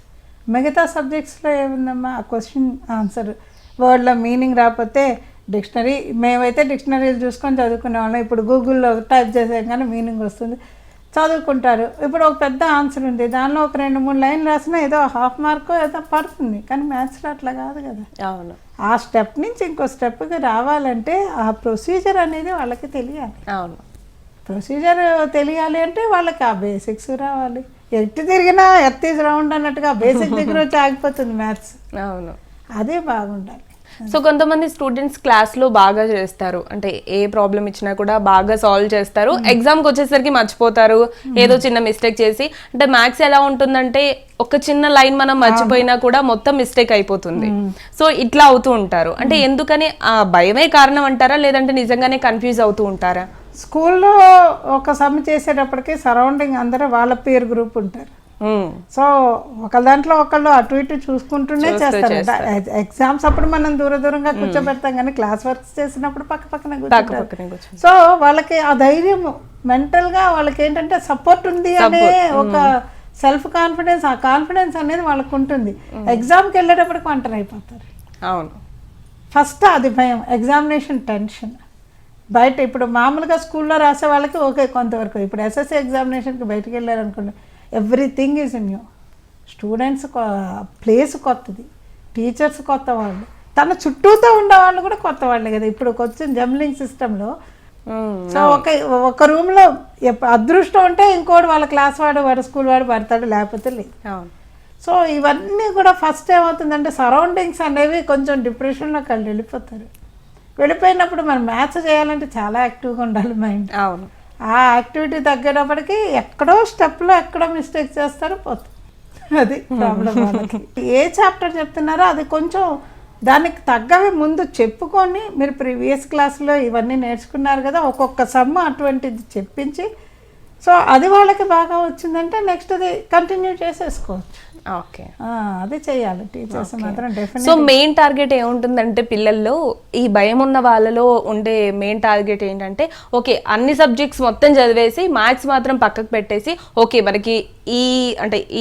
మిగతా సబ్జెక్ట్స్లో ఏముందమ్మా, ఆ క్వశ్చన్ ఆన్సర్, వర్డ్లో మీనింగ్ రాకపోతే డిక్షనరీ, మేమైతే డిక్షనరీలు చూసుకొని చదువుకునే వాళ్ళం. ఇప్పుడు గూగుల్లో టైప్ చేసాం కానీ మీనింగ్ వస్తుంది, చదువుకుంటారు. ఇప్పుడు ఒక పెద్ద ఆన్సర్ ఉంది, దానిలో ఒక 2-3 లైన్లు రాసినా ఏదో ½ మార్కు ఏదో పడుతుంది. కానీ మ్యాథ్స్లో అట్లా కాదు కదా. అవును, ఆ స్టెప్ నుంచి ఇంకో స్టెప్కి రావాలంటే ఆ ప్రొసీజర్ అనేది వాళ్ళకి తెలియాలి. అవును, ప్రొసీజర్ తెలియాలి అంటే వాళ్ళకి ఆ బేసిక్స్ రావాలి. ఎట్టి తిరిగినా ఎర్త్ ఈజ్ రౌండ్ అన్నట్టుగా బేసిక్ దగ్గర వచ్చి ఆగిపోతుంది మ్యాథ్స్. అవును, అదే బాగుండాలి. సో కొంతమంది స్టూడెంట్స్ క్లాస్లో బాగా చేస్తారు, అంటే ఏ ప్రాబ్లం ఇచ్చినా కూడా బాగా సాల్వ్ చేస్తారు, ఎగ్జామ్కి వచ్చేసరికి మర్చిపోతారు ఏదో చిన్న మిస్టేక్ చేసి. అంటే మ్యాథ్స్ ఎలా ఉంటుందంటే ఒక చిన్న లైన్ మనం మర్చిపోయినా కూడా మొత్తం మిస్టేక్ అయిపోతుంది. సో ఇట్లా అవుతూ ఉంటారు. అంటే ఎందుకని ఆ భయమే కారణం అంటారా, లేదంటే నిజంగానే కన్ఫ్యూజ్ అవుతూ ఉంటారా? స్కూల్లో ఒక సమ్ చేసేటప్పటికి సరౌండింగ్ అందరూ వాళ్ళ పేరు గ్రూప్ ఉంటారు. సో ఒక దాంట్లో ఒకళ్ళు అటు ఇటు చూసుకుంటూనే చేస్తారు. ఎగ్జామ్స్ అప్పుడు మనం దూరంగా కూర్చోబెడతాం, కానీ క్లాస్ వర్క్స్ చేసినప్పుడు పక్కన కూర్చుంటారు. సో వాళ్ళకి ఆ ధైర్యం, మెంటల్గా వాళ్ళకి ఏంటంటే సపోర్ట్ ఉంది అనే ఒక సెల్ఫ్ కాన్ఫిడెన్స్, ఆ కాన్ఫిడెన్స్ అనేది వాళ్ళకు ఉంటుంది. ఎగ్జామ్కి వెళ్ళేటప్పటికి ఒంటరి అయిపోతారు. అవును, ఫస్ట్ అది భయం, ఎగ్జామినేషన్ టెన్షన్. బయట ఇప్పుడు మామూలుగా స్కూల్లో రాసే వాళ్ళకి ఓకే కొంతవరకు, ఇప్పుడు ఎస్ఎస్సి ఎగ్జామినేషన్కి బయటకు వెళ్ళారనుకోండి, everything is new. Students place కొత్తది, టీచర్స్ కొత్త వాళ్ళు, తన చుట్టూతో ఉండే వాళ్ళు కూడా కొత్త వాళ్ళే కదా ఇప్పుడు కొంచెం జంబ్లింగ్ సిస్టంలో. సో ఒక రూమ్లో అదృష్టం ఉంటే ఇంకోటి వాళ్ళ క్లాస్ వాడు స్కూల్ వాడు పడతాడు, లేకపోతే లేదు. సో ఇవన్నీ కూడా ఫస్ట్ ఏమవుతుందంటే సరౌండింగ్స్ అనేవి కొంచెం డిప్రెషన్లోకి వాళ్ళు వెళ్ళిపోతారు. వెళ్ళిపోయినప్పుడు మనం మ్యాథ్స్ చేయాలంటే చాలా యాక్టివ్గా ఉండాలి మైండ్. అవును, ఆ యాక్టివిటీ తగ్గేటప్పటికి ఎక్కడో స్టెప్లో ఎక్కడో మిస్టేక్ చేస్తారో పోతుంది. అది ప్రాబ్లం వాళ్ళకి. ఏ చాప్టర్ చెప్తున్నారో అది కొంచెం దానికి తగ్గవి ముందు చెప్పుకొని, మీరు ప్రీవియస్ క్లాస్లో ఇవన్నీ నేర్చుకున్నారు కదా, ఒక్కొక్క సమ్ అటువంటిది చెప్పించి, సో అది వాళ్ళకి బాగా వచ్చిందంటే నెక్స్ట్ అది కంటిన్యూ చేసేసుకోవచ్చు. ఓకే, అది చేయాలి టీచర్స్ మాత్రం డెఫినెట్. సో మెయిన్ టార్గెట్ ఏముంటుందంటే పిల్లల్లో, ఈ భయం ఉన్న వాళ్ళలో ఉండే మెయిన్ టార్గెట్ ఏంటంటే, ఓకే అన్ని సబ్జెక్ట్స్ మొత్తం చదివేసి మ్యాథ్స్ మాత్రం పక్కకు పెట్టేసి, ఓకే మనకి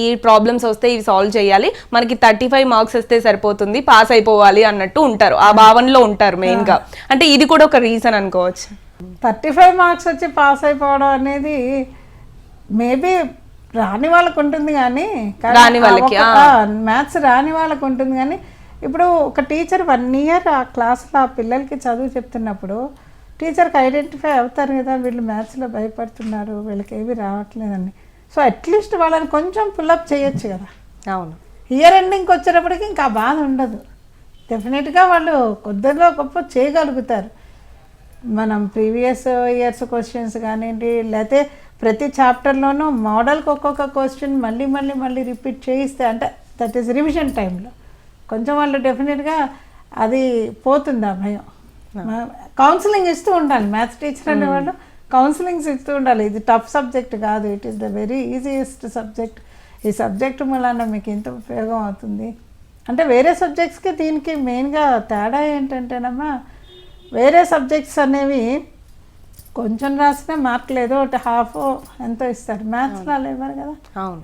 ఈ ప్రాబ్లమ్స్ వస్తే ఇవి సాల్వ్ చేయాలి, మనకి 35 మార్క్స్ వస్తే సరిపోతుంది, పాస్ అయిపోవాలి అన్నట్టు ఉంటారు, ఆ భావనలో ఉంటారు మెయిన్గా. అంటే ఇది కూడా ఒక రీజన్ అనుకోవచ్చు. 35 మార్క్స్ వచ్చి పాస్ అయిపోవడం అనేది మేబీ రాని వాళ్ళకు ఉంటుంది, కానీ మ్యాథ్స్ రాని వాళ్ళకు ఉంటుంది. కానీ ఇప్పుడు ఒక టీచర్ 1 ఇయర్ ఆ క్లాస్లో ఆ పిల్లలకి చదువు చెప్తున్నప్పుడు టీచర్కి ఐడెంటిఫై అవుతారు కదా, వీళ్ళు మ్యాథ్స్లో భయపడుతున్నారు, వీళ్ళకి ఏవి రావట్లేదని. సో అట్లీస్ట్ వాళ్ళని కొంచెం పుల్అప్ చేయొచ్చు కదా. అవును, ఇయర్ ఎండింగ్కి వచ్చేటప్పటికి ఇంకా బాధ ఉండదు. డెఫినెట్గా వాళ్ళు కొద్దిలో గొప్ప చేయగలుగుతారు. మనం ప్రీవియస్ ఇయర్స్ క్వశ్చన్స్ కానివ్వండి, లేకపోతే ప్రతి చాప్టర్లోనూ మోడల్కి ఒక్కొక్క క్వశ్చన్ మళ్ళీ రిపీట్ చేయిస్తే, అంటే దట్ ఈస్ రివిజన్ టైంలో కొంచెం వాళ్ళు డెఫినెట్గా అది పోతుంది ఆ భయం. కౌన్సిలింగ్ ఇస్తూ ఉండాలి, మ్యాథ్స్ టీచర్ అనేవాళ్ళు కౌన్సిలింగ్స్ ఇస్తూ ఉండాలి. ఇది టఫ్ సబ్జెక్ట్ కాదు, it is the very easiest subject. ఈ సబ్జెక్ట్ మూలాన మీకు ఎంత ఉపయోగం అవుతుంది అంటే. వేరే సబ్జెక్ట్స్కి దీనికి మెయిన్గా తేడా ఏంటంటేనమ్మా, వేరే సబ్జెక్ట్స్ అనేవి కొంచెం రాసినా మార్కులు ఏదో ఒకటి హాఫ్ ఎంతో ఇస్తారు, మ్యాథ్స్లో అలా ఇవ్వరు కదా. అవును,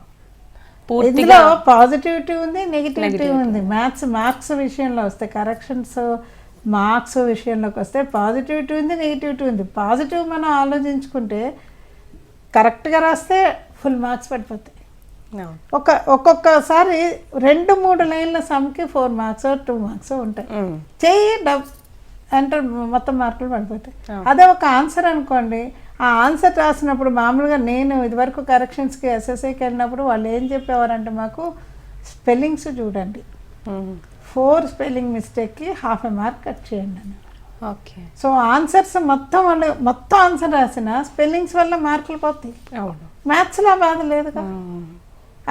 ఇందులో పాజిటివిటీ ఉంది, నెగిటివిటీ ఉంది. మ్యాథ్స్ మార్క్స్ విషయంలో వస్తే, కరెక్షన్స్ మార్క్స్ విషయంలోకి వస్తే పాజిటివిటీ ఉంది, నెగిటివిటీ ఉంది. పాజిటివ్ మనం ఆలోచించుకుంటే కరెక్ట్గా రాస్తే ఫుల్ మార్క్స్ పడిపోతాయి. ఒక్కొక్కసారి 2-3 లైన్ల సమ్కి 4 మార్క్స్ 2 మార్క్స్ ఉంటాయి. చెయ్యి అంటే మొత్తం మార్కులు పడిపోతాయి. అదే ఒక ఆన్సర్ అనుకోండి, ఆ ఆన్సర్ రాసినప్పుడు మామూలుగా నేను ఇదివరకు కరెక్షన్స్కి ఎస్ఎస్ఐకి వెళ్ళినప్పుడు వాళ్ళు ఏం చెప్పేవారంటే, మాకు స్పెల్లింగ్స్ చూడండి, 4 స్పెల్లింగ్ మిస్టేక్కి ½ మార్క్ కట్ చేయండి అని. ఓకే, సో ఆన్సర్స్ మొత్తం ఆన్సర్ రాసిన స్పెల్లింగ్స్ వల్ల మార్కులు పోతాయి. మ్యాథ్స్లో బాధ లేదు కదా,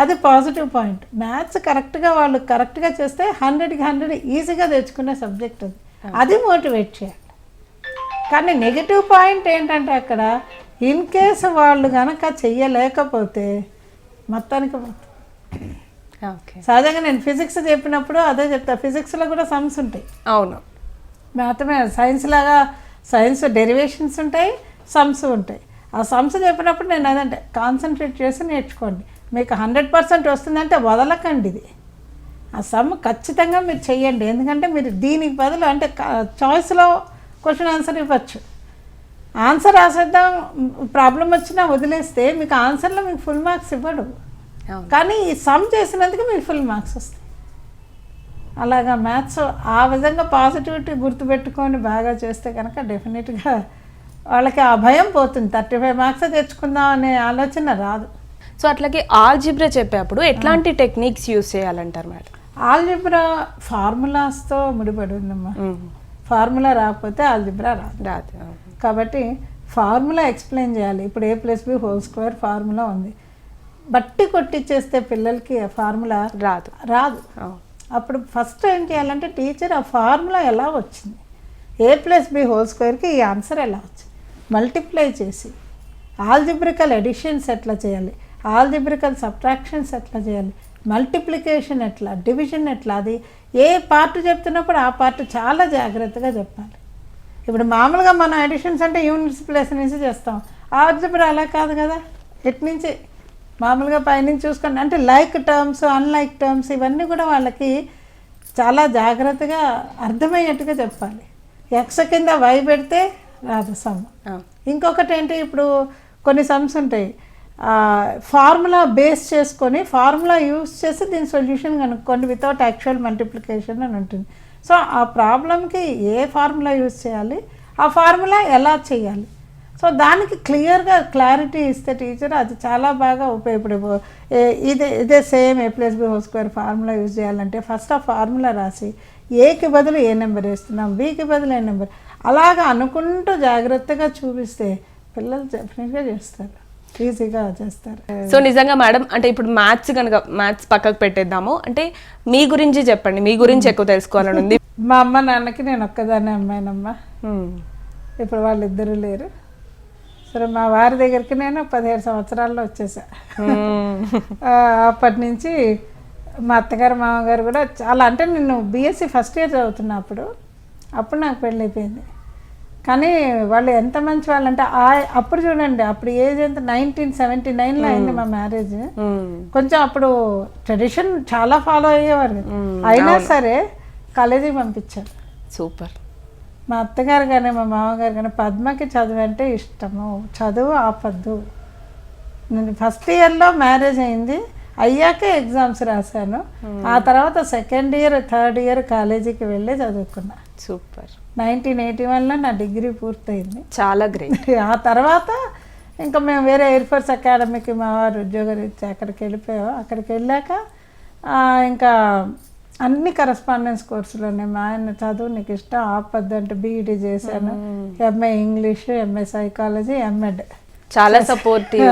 అది పాజిటివ్ పాయింట్. మ్యాథ్స్ కరెక్ట్గా వాళ్ళు కరెక్ట్గా చేస్తే 100కి 100 ఈజీగా తెచ్చుకునే సబ్జెక్ట్ అది. అది మోటివేట్ చేయాలి. కానీ నెగిటివ్ పాయింట్ ఏంటంటే, అక్కడ ఇన్ కేసు వాళ్ళు కనుక చెయ్యలేకపోతే మొత్తానికి పోతుంది. సహజంగా నేను ఫిజిక్స్ చెప్పినప్పుడు అదే చెప్తా, ఫిజిక్స్లో కూడా సమ్స్ ఉంటాయి. అవును, సైన్స్ లాగా సైన్స్ డెరివేషన్స్ ఉంటాయి, సమ్స్ ఉంటాయి. ఆ సమ్స్ చెప్పినప్పుడు నేను అదంటే కాన్సన్ట్రేట్ చేసి నేర్చుకోండి, మీకు 100% వస్తుందంటే వదలకండి. ఇది ఆ సమ్ ఖచ్చితంగా మీరు చెయ్యండి. ఎందుకంటే మీరు దీనికి బదులు అంటే చాయిస్లో క్వశ్చన్ ఆన్సర్ ఇవ్వచ్చు, ఆన్సర్ రాసేద్దాం ప్రాబ్లం వచ్చినా వదిలేస్తే మీకు ఆన్సర్లో మీకు ఫుల్ మార్క్స్ ఇవ్వడు. కానీ ఈ సమ్ చేసినందుకు మీకు ఫుల్ మార్క్స్ వస్తాయి. అలాగా మ్యాథ్స్ ఆ విధంగా పాజిటివిటీ గుర్తుపెట్టుకొని బాగా చేస్తే కనుక డెఫినెట్గా వాళ్ళకి ఆ భయం పోతుంది. 35 మార్క్స్ తెచ్చుకుందాం అనే ఆలోచన రాదు. సో అట్లాగే ఆల్జిబ్రా చెప్పేప్పుడు ఎట్లాంటి టెక్నిక్స్ యూజ్ చేయాలంటారు మేడం? ఆల్జిబ్రా ఫార్ములాస్తో ముడిపడి ఉందమ్మా. ఫార్ములా రాకపోతే ఆల్జిబ్రా రాదు. కాబట్టి ఫార్ములా ఎక్స్ప్లెయిన్ చేయాలి. ఇప్పుడు a+b² ఫార్ములా ఉంది, బట్టి కొట్టిచ్చేస్తే పిల్లలకి ఆ ఫార్ములా రాదు. అప్పుడు ఫస్ట్ ఏం చేయాలంటే టీచర్ ఆ ఫార్ములా ఎలా వచ్చింది, a+b² ఈ ఆన్సర్ ఎలా వచ్చింది మల్టిప్లై చేసి, ఆల్జిబ్రికల్ ఎడిషన్స్ ఎట్లా చేయాలి, ఆల్జిబ్రికల్ సబ్ట్రాక్షన్స్ ఎట్లా చేయాలి, మల్టిప్లికేషన్ ఎట్లా, డివిజన్ ఎట్లా, అది ఏ పార్ట్ చెప్తున్నప్పుడు ఆ పార్ట్ చాలా జాగ్రత్తగా చెప్పాలి. ఇప్పుడు మామూలుగా మనం ఎడిషన్స్ అంటే యూనిట్స్ ప్లేస్ నుంచి చేస్తాం, ఆల్జిబ్రా అలా కాదు కదా, నుంచి మామూలుగా పైనుంచి చూసుకోండి. అంటే లైక్ టర్మ్స్, అన్లైక్ టర్మ్స్ ఇవన్నీ కూడా వాళ్ళకి చాలా జాగ్రత్తగా అర్థమయ్యేట్టుగా చెప్పాలి. ఎక్స్ కింద వై పెడితే రాదు సమ్. ఇంకొకటి ఏంటి, ఇప్పుడు కొన్ని సమ్స్ ఉంటాయి ఫార్ములా బేస్ చేసుకొని ఫార్ములా యూస్ చేసి దీని సొల్యూషన్ కనుక్కోండి వితౌట్ యాక్చువల్ మల్టిప్లికేషన్ అని ఉంటుంది. సో ఆ ప్రాబ్లంకి ఏ ఫార్ములా యూస్ చేయాలి, ఆ ఫార్ములా ఎలా చేయాలి, సో దానికి క్లియర్గా క్లారిటీ ఇస్తే టీచర్ అది చాలా బాగా ఉపయోగపడే. ఇదే సేమ్ A+B² ఫార్ములా యూజ్ చేయాలంటే ఫస్ట్ ఆ ఫార్ములా రాసి ఏకి బదులు ఏ నెంబర్ వేస్తున్నాం, బికి బదులు ఏ నెంబర్, అలాగా అనుకుంటూ జాగ్రత్తగా చూపిస్తే పిల్లలు డెఫినెట్గా చేస్తారు, ఈజీగా చేస్తారు. సో నిజంగా మేడం, అంటే ఇప్పుడు మ్యాథ్స్ పక్కకు పెట్టేద్దాము, అంటే మీ గురించి చెప్పండి, మీ గురించి ఎక్కువ తెలుసుకోవాలని ఉంది. మా అమ్మ నాన్నకి నేను ఒక్కదాన్నే అమ్మాయినమ్మా. ఇప్పుడు వాళ్ళిద్దరూ లేరు. సరే, మా వారి దగ్గరికి నేను 17 సంవత్సరాల్లో వచ్చేసా. అప్పటి నుంచి మా అత్తగారు మామగారు కూడా చాలా, అంటే నేను BSc ఫస్ట్ ఇయర్ చదువుతున్నప్పుడు అప్పుడు నాకు పెళ్ళి అయిపోయింది. కానీ వాళ్ళు ఎంత మంచి వాళ్ళు అంటే అప్పుడు చూడండి, అప్పుడు ఏజ్ ఎంత 1979లో అయింది మా మ్యారేజ్. కొంచెం అప్పుడు ట్రెడిషన్ చాలా ఫాలో అయ్యేవారు, అయినా సరే కాలేజీకి పంపించారు. సూపర్. మా అత్తగారు కానీ మా మామగారు కానీ పద్మకి చదువు అంటే ఇష్టము, చదువు ఆపద్దు. నేను ఫస్ట్ ఇయర్లో మ్యారేజ్ అయింది, అయ్యాకే ఎగ్జామ్స్ రాశాను. ఆ తర్వాత సెకండ్ ఇయర్ థర్డ్ ఇయర్ కాలేజీకి వెళ్ళి చదువుకున్నా. సూపర్. 1981లో నా డిగ్రీ పూర్తయింది. చాలా గ్రేట్. ఆ తర్వాత ఇంకా మేము వేరే ఎయిర్ ఫోర్స్ అకాడమీకి మా వారు ఉద్యోగం ఇచ్చి అక్కడికి వెళ్ళిపోయాం. అక్కడికి వెళ్ళాక ఇంకా అన్ని కరస్పాండెన్స్ కోర్సులోనే మా ఆయన చదువు నీకు ఇష్టం ఆపద్దు అంటే BEd చేశాను, MA English, MA psychology, M.Ed. చాలా సపోర్టివ్,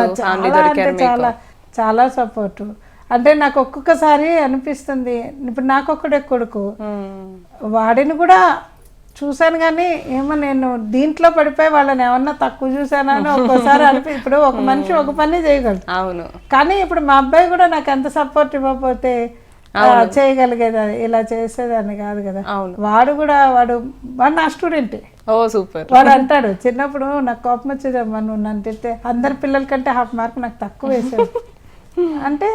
చాలా చాలా సపోర్టివ్. అంటే నాకు ఒక్కొక్కసారి అనిపిస్తుంది, ఇప్పుడు నాకొక్కడే కొడుకు, వాడిని కూడా చూశాను కానీ ఏమో నేను దీంట్లో పడిపోయి వాళ్ళని ఏమన్నా తక్కువ చూసానా అని ఒక్కోసారి ఇప్పుడు ఒక మనిషి ఒక పని చేయగలదు. అవును. కానీ ఇప్పుడు మా అబ్బాయి కూడా నాకు ఎంత సపోర్ట్ ఇవ్వకపోతే చేయగలిగేది, ఇలా చేసేదాన్ని కాదు కదా. వాడు నా స్టూడెంటే. ఓ సూపర్. వాడు అంటాడు, చిన్నప్పుడు నాకు కోపం వచ్చేదమ్మా నువ్వు నన్ను తిడితే, అందరి పిల్లల కంటే ½ మార్క్ నాకు తక్కువ వేసేది. అంటే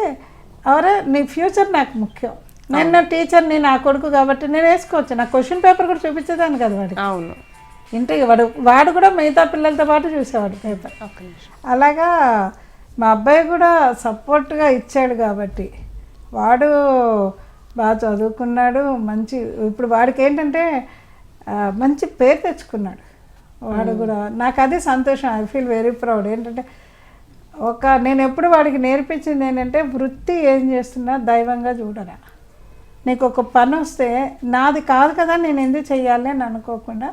అవరే నీ ఫ్యూచర్ నాకు ముఖ్యం, నేను టీచర్ని, నా కొడుకు కాబట్టి నేను వేసుకోవచ్చు. నా క్వశ్చన్ పేపర్ కూడా చూపించేదాన్ని కదా వాడికి. అవును. ఇంటికి వాడు కూడా మిగతా పిల్లలతో పాటు చూసేవాడు పేపర్. అలాగా మా అబ్బాయి కూడా సపోర్ట్గా ఇచ్చాడు కాబట్టి వాడు బాగా చదువుకున్నాడు. మంచి, ఇప్పుడు వాడికి ఏంటంటే మంచి పేరు తెచ్చుకున్నాడు వాడు కూడా. నాకు అది సంతోషం, ఐ ఫీల్ వెరీ ప్రౌడ్. ఏంటంటే నేను ఎప్పుడు వాడికి నేర్పించింది ఏంటంటే, వృత్తి ఏం చేస్తున్నా దైవంగా చూడరా. నీకు ఒక పని వస్తే నాది కాదు కదా నేను ఎందుకు చెయ్యాలి అని అనుకోకుండా,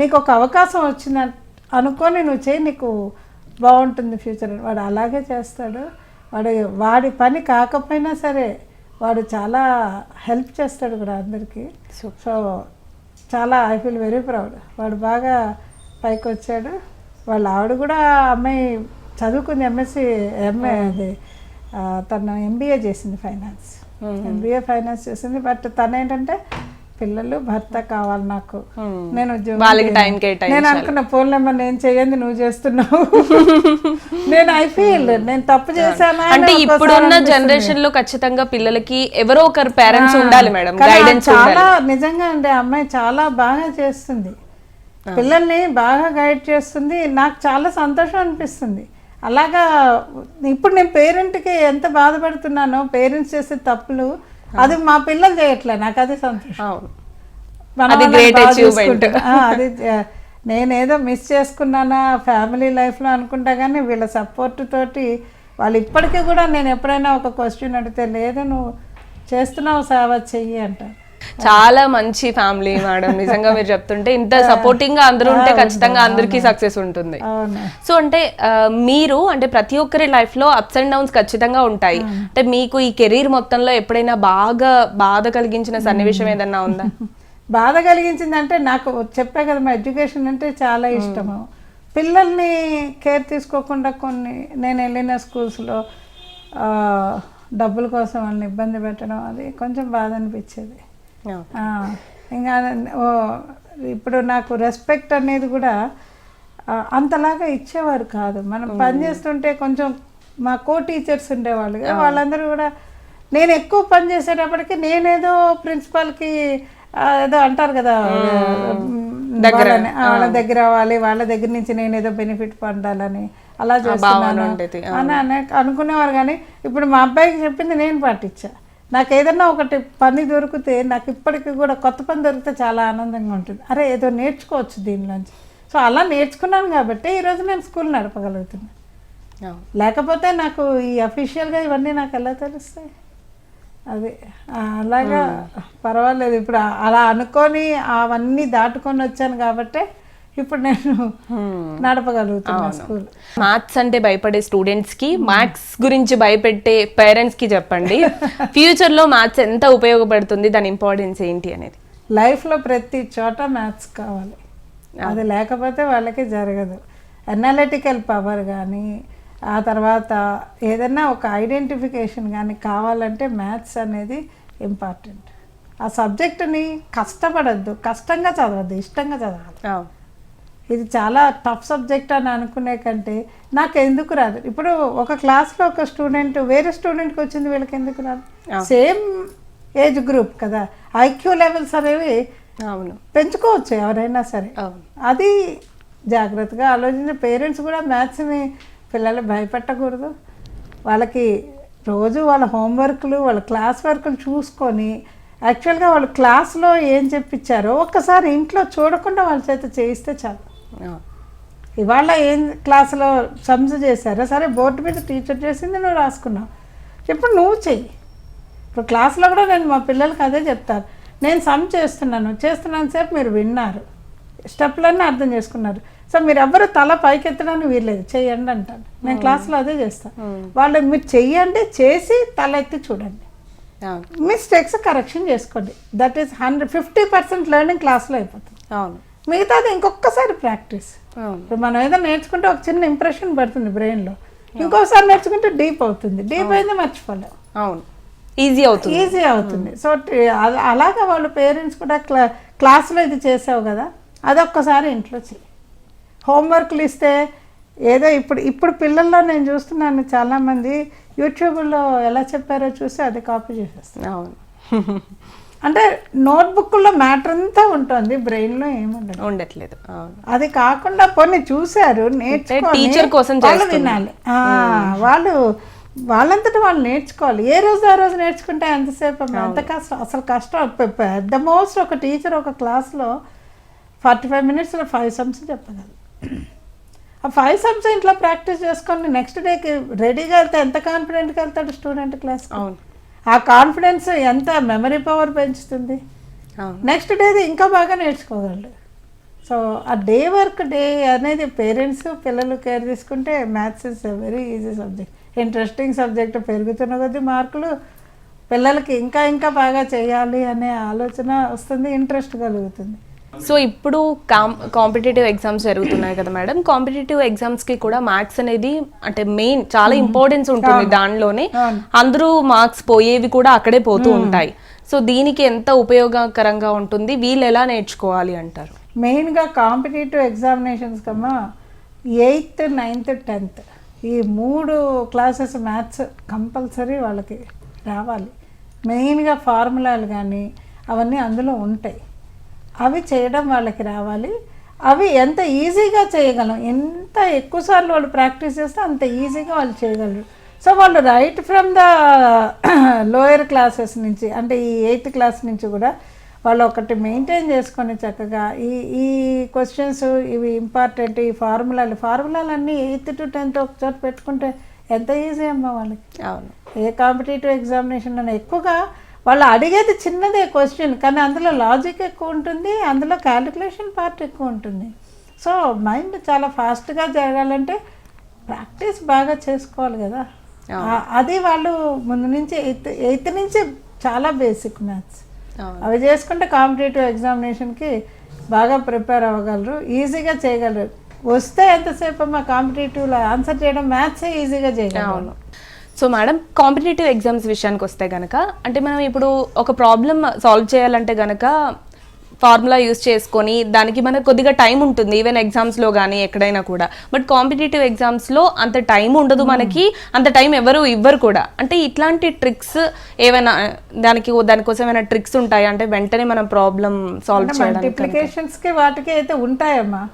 నీకు ఒక అవకాశం వచ్చింది అనుకొని నువ్వు చేయి, నీకు బాగుంటుంది ఫ్యూచర్. వాడు అలాగే చేస్తాడు. వాడి పని కాకపోయినా సరే వాడు చాలా హెల్ప్ చేస్తాడు కూడా అందరికీ. సో చాలా ఐ ఫీల్ వెరీ ప్రౌడ్. వాడు బాగా పైకి వచ్చాడు. వాళ్ళ ఆవిడ కూడా అమ్మాయి చదువుకుంది, MA అది తను MBA చేసింది ఫైనాన్స్, MBA ఫైనాన్స్ చేసింది. బట్ తను ఏంటంటే పిల్లలు భర్త కావాలి నాకు, నేను ఉద్యోగం, నేను అనుకున్న ఫోన్ నెంబర్ నేను చెయ్యండి నువ్వు చేస్తున్నావు. నేను ఐ ఫీల్ నేను తప్పు చేశానా అంటే ఇప్పుడున్న జనరేషన్ లో ఖచ్చితంగా పిల్లలకి ఎవరో ఒకరు పేరెంట్స్ ఉండాలి మేడం, గైడెన్స్. చాలా నిజంగా అండి అమ్మాయి చాలా బాగా చేస్తుంది, పిల్లల్ని బాగా గైడ్ చేస్తుంది. నాకు చాలా సంతోషం అనిపిస్తుంది. అలాగా ఇప్పుడు నేను పేరెంట్కి ఎంత బాధపడుతున్నానో, పేరెంట్స్ చేసే తప్పులు అది మా పిల్లలు చేయట్లే, నాకు అది సంతోషం. అది నేనేదో మిస్ చేసుకున్నానా ఫ్యామిలీ లైఫ్లో అనుకుంటా, కానీ వీళ్ళ సపోర్ట్ తోటి వాళ్ళు ఇప్పటికీ కూడా నేను ఎప్పుడైనా ఒక క్వశ్చన్ అడిగితే లేదు నువ్వు చేస్తున్నావు సేవ చెయ్యి అంటారు. చాలా మంచి ఫ్యామిలీ మేడం, నిజంగా మీరు చెప్తుంటే ఇంత సపోర్టింగ్ గా అందరూ ఉంటే ఖచ్చితంగా అందరికీ సక్సెస్ ఉంటుంది. సో అంటే మీరు అంటే ప్రతి ఒక్కరి లైఫ్ లో అప్స్ అండ్ డౌన్స్ ఖచ్చితంగా ఉంటాయి. అంటే మీకు ఈ కెరీర్ మొత్తంలో ఎప్పుడైనా బాగా బాధ కలిగించిన సన్నివేశం ఏదన్నా ఉందా? బాధ కలిగించిందంటే నాకు చెప్పే కదా మా ఎడ్యుకేషన్ అంటే చాలా ఇష్టము. పిల్లల్ని కేర్ తీసుకోకుండా కొన్ని నేను వెళ్ళిన స్కూల్స్లో డబ్బుల కోసం వాళ్ళని ఇబ్బంది పెట్టడం అది కొంచెం బాధ అనిపించేది. ఇంకా ఇప్పుడు నాకు రెస్పెక్ట్ అనేది కూడా అంతలాగా ఇచ్చేవారు కాదు. మనం పని చేస్తుంటే కొంచెం మా టీచర్స్ ఉండేవాళ్ళు కదా, వాళ్ళందరూ కూడా నేను ఎక్కువ పని చేసేటప్పటికి నేనేదో ప్రిన్సిపాల్కి ఏదో అంటారు కదా వాళ్ళ దగ్గర అవ్వాలి, వాళ్ళ దగ్గర నుంచి నేను ఏదో బెనిఫిట్ పొందాలని అలా చేస్తున్నాను అని అనుకునేవారు. కానీ ఇప్పుడు మా అబ్బాయికి చెప్పింది నేను పాటించా. నాకు ఏదన్నా ఒకటి పని దొరికితే నాకు ఇప్పటికీ కూడా కొత్త పని దొరికితే చాలా ఆనందంగా ఉంటుంది. అరే ఏదో నేర్చుకోవచ్చు దీనిలోంచి. సో అలా నేర్చుకున్నాను కాబట్టి ఈరోజు నేను స్కూల్ నడపగలుగుతున్నాను. లేకపోతే నాకు ఈ అఫీషియల్గా ఇవన్నీ నాకు ఎలా తెలుస్తాయి? అది అలాగా పర్వాలేదు. ఇప్పుడు అలా అనుకొని అవన్నీ దాటుకొని వచ్చాను కాబట్టి ఇప్పుడు నేను నడపగలుగుతున్నాను స్కూల్. మ్యాథ్స్ అంటే భయపడే స్టూడెంట్స్ కి మ్యాథ్స్ గురించి భయపెట్టే పేరెంట్స్ కి చెప్పండి, ఫ్యూచర్ లో మ్యాథ్స్ ఎంత ఉపయోగపడుతుంది, దాని ఇంపార్టెన్స్ ఏంటి అనేది. లైఫ్లో ప్రతి చోట మ్యాథ్స్ కావాలి. అది లేకపోతే వాళ్ళకి జరగదు. అనాలిటికల్ పవర్ కానీ ఆ తర్వాత ఏదైనా ఒక ఐడెంటిఫికేషన్ కానీ కావాలంటే మ్యాథ్స్ అనేది ఇంపార్టెంట్. ఆ సబ్జెక్టుని కష్టపడద్దు, కష్టంగా చదవద్దు, ఇష్టంగా చదవాలి. ఇది చాలా టఫ్ సబ్జెక్ట్ అని అనుకునే కంటే నాకు ఎందుకు రాదు. ఇప్పుడు ఒక క్లాస్లో ఒక స్టూడెంట్ వేరే స్టూడెంట్కి వచ్చింది, వీళ్ళకి ఎందుకు రాదు? సేమ్ ఏజ్ గ్రూప్ కదా, ఐక్యూ లెవెల్స్ అనేవి పెంచుకోవచ్చు ఎవరైనా సరే. అది జాగ్రత్తగా ఆలోచించే పేరెంట్స్ కూడా మ్యాథ్స్ని పిల్లలు భయపెట్టకూడదు. వాళ్ళకి రోజు వాళ్ళ హోంవర్క్లు వాళ్ళ క్లాస్ వర్క్లు చూసుకొని యాక్చువల్గా వాళ్ళు క్లాస్లో ఏం చెప్పించారో ఒక్కసారి ఇంట్లో చూడకుండా వాళ్ళ చేత చేయిస్తే చాలు. ఇవాళ ఏం క్లాసులో సమ్స్ చేశారో సరే బోర్డు మీద టీచర్ చేసింది నువ్వు రాసుకున్నావు, ఇప్పుడు నువ్వు చెయ్యి. ఇప్పుడు క్లాస్లో కూడా నేను మా పిల్లలకి అదే చెప్తాను. నేను సమ్ చేస్తున్నాను సేపు మీరు విన్నారు, స్టెప్లన్నీ అర్థం చేసుకున్నారు. సో మీరు ఎవ్వరు తల పైకెత్తడానికి వీల్లేదు, చెయ్యండి అంటాను. నేను క్లాస్లో అదే చేస్తాను. వాళ్ళు మీరు చెయ్యండి, చేసి తల ఎత్తి చూడండి, మిస్టేక్స్ కరెక్షన్ చేసుకోండి. దట్ ఈస్ 50% లెర్నింగ్ క్లాస్లో అయిపోతుంది. మిగతాది ఇంకొకసారి ప్రాక్టీస్. ఇప్పుడు మనం ఏదో నేర్చుకుంటే ఒక చిన్న ఇంప్రెషన్ పడుతుంది బ్రెయిన్లో, ఇంకొకసారి నేర్చుకుంటే డీప్ అవుతుంది. డీప్ అయితే మర్చిపోలేము, ఈజీ అవుతుంది. సో అలాగా వాళ్ళ పేరెంట్స్ కూడా క్లాస్లో ఇది చేసావు కదా, అదొక్కసారి ఇంట్లో చెయ్యి. హోంవర్క్లు ఇస్తే ఏదో ఇప్పుడు పిల్లల్లో నేను చూస్తున్నాను చాలామంది యూట్యూబ్లో ఎలా చెప్పారో చూసి అది కాపీ చేసేస్తాను. అంటే నోట్బుక్లో మ్యాటర్ అంతా ఉంటుంది, బ్రెయిన్లో ఉండట్లేదు. అది కాకుండా కొన్ని చూశారు, టీచర్ కోసం వాళ్ళు వినాలి, వాళ్ళంతటా వాళ్ళు నేర్చుకోవాలి. ఏ రోజు ఆ రోజు నేర్చుకుంటే ఎంతసేపు, ఎంత కష్టం అసలు. కష్టం పెద్ద మోస్ట్ ఒక టీచర్ ఒక క్లాస్లో 45 మినిట్స్లో 5 సమ్స్ చెప్పగలరు. ఆ 5 సమ్స్ ఇంట్లో ప్రాక్టీస్ చేసుకొని నెక్స్ట్ డేకి రెడీగా వెళ్తే ఎంత కాన్ఫిడెంట్గా వెళ్తాడు స్టూడెంట్ క్లాస్. ఆ కాన్ఫిడెన్స్ ఎంత మెమరీ పవర్ పెంచుతుంది, నెక్స్ట్ డేది ఇంకా బాగా నేర్చుకోగలడు. సో ఆ డే వర్క్ డే అనేది పేరెంట్స్ పిల్లలు కేర్ తీసుకుంటే maths is a very easy subject, interesting subject. పెరుగుతున్న కొద్దీ మార్కులు పిల్లలకి ఇంకా బాగా చేయాలి అనే ఆలోచన వస్తుంది, ఇంట్రెస్ట్ కలుగుతుంది. సో ఇప్పుడు కాంపిటేటివ్ ఎగ్జామ్స్ జరుగుతున్నాయి కదా మేడం, కాంపిటేటివ్ ఎగ్జామ్స్ కి కూడా మ్యాథ్స్ అనేది అంటే మెయిన్ చాలా ఇంపార్టెన్స్ ఉంటుంది దానిలోనే. అందరూ మార్క్స్ పోయేవి కూడా అక్కడే పోతూ ఉంటాయి. సో దీనికి ఎంత ఉపయోగకరంగా ఉంటుంది, వీళ్ళు ఎలా నేర్చుకోవాలి అంటారు? మెయిన్గా competitive examinations కమ్మా 8th, 9th, 10th ఈ 3 క్లాసెస్ మ్యాథ్స్ కంపల్సరీ వాళ్ళకి రావాలి. మెయిన్గా ఫార్ములాలు కానీ అవన్నీ అందులో ఉంటాయి, అవి చేయడం వాళ్ళకి రావాలి. అవి ఎంత ఈజీగా చేయగలం, ఎంత ఎక్కువసార్లు వాళ్ళు ప్రాక్టీస్ చేస్తే అంత ఈజీగా వాళ్ళు చేయగలరు. సో వాళ్ళు right from the lower classes నుంచి అంటే ఈ 8th క్లాస్ నుంచి కూడా వాళ్ళు ఒకటి మెయింటైన్ చేసుకొని చక్కగా ఈ క్వశ్చన్స్ ఇవి ఇంపార్టెంట్, ఈ ఫార్ములాలన్నీ 8th to 10th ఒక చోట పెట్టుకుంటే ఎంత ఈజీ అమ్మా వాళ్ళకి. ఏ కాంపిటేటివ్ ఎగ్జామినేషన్ అని ఎక్కువగా వాళ్ళు అడిగేది చిన్నదే క్వశ్చన్, కానీ అందులో లాజిక్ ఎక్కువ ఉంటుంది, అందులో క్యాలిక్యులేషన్ పార్ట్ ఎక్కువ ఉంటుంది. సో మైండ్ చాలా ఫాస్ట్గా జరగాలంటే ప్రాక్టీస్ బాగా చేసుకోవాలి కదా. అది వాళ్ళు ముందు నుంచి 8th నుంచి చాలా బేసిక్ మ్యాథ్స్ అవి చేసుకుంటే కాంపిటేటివ్ ఎగ్జామినేషన్కి బాగా ప్రిపేర్ అవ్వగలరు, ఈజీగా చేయగలరు. వస్తే ఎంతసేపు అమ్మా కాంపిటేటివ్లో ఆన్సర్ చేయడం, మ్యాథ్సే ఈజీగా చేయగలరు. సో మేడం కాంపిటేటివ్ ఎగ్జామ్స్ విషయానికి వస్తే కనుక అంటే మనం ఇప్పుడు ఒక ప్రాబ్లమ్ సాల్వ్ చేయాలంటే కనుక ఫార్ములా యూస్ చేసుకొని దానికి మనకు కొద్దిగా టైం ఉంటుంది ఈవెన్ ఎగ్జామ్స్లో కానీ ఎక్కడైనా కూడా. బట్ కాంపిటేటివ్ ఎగ్జామ్స్లో అంత టైం ఉండదు మనకి, అంత టైం ఎవరు ఇవ్వరు కూడా. అంటే ఇట్లాంటి ట్రిక్స్ ఏమైనా దానికోసం ఏమైనా ట్రిక్స్ ఉంటాయి అంటే వెంటనే మనం ప్రాబ్లం సాల్వ్ చేయడానికి? మల్టిప్లికేషన్స్కి వాటికి అయితే ఉంటాయమ్మా.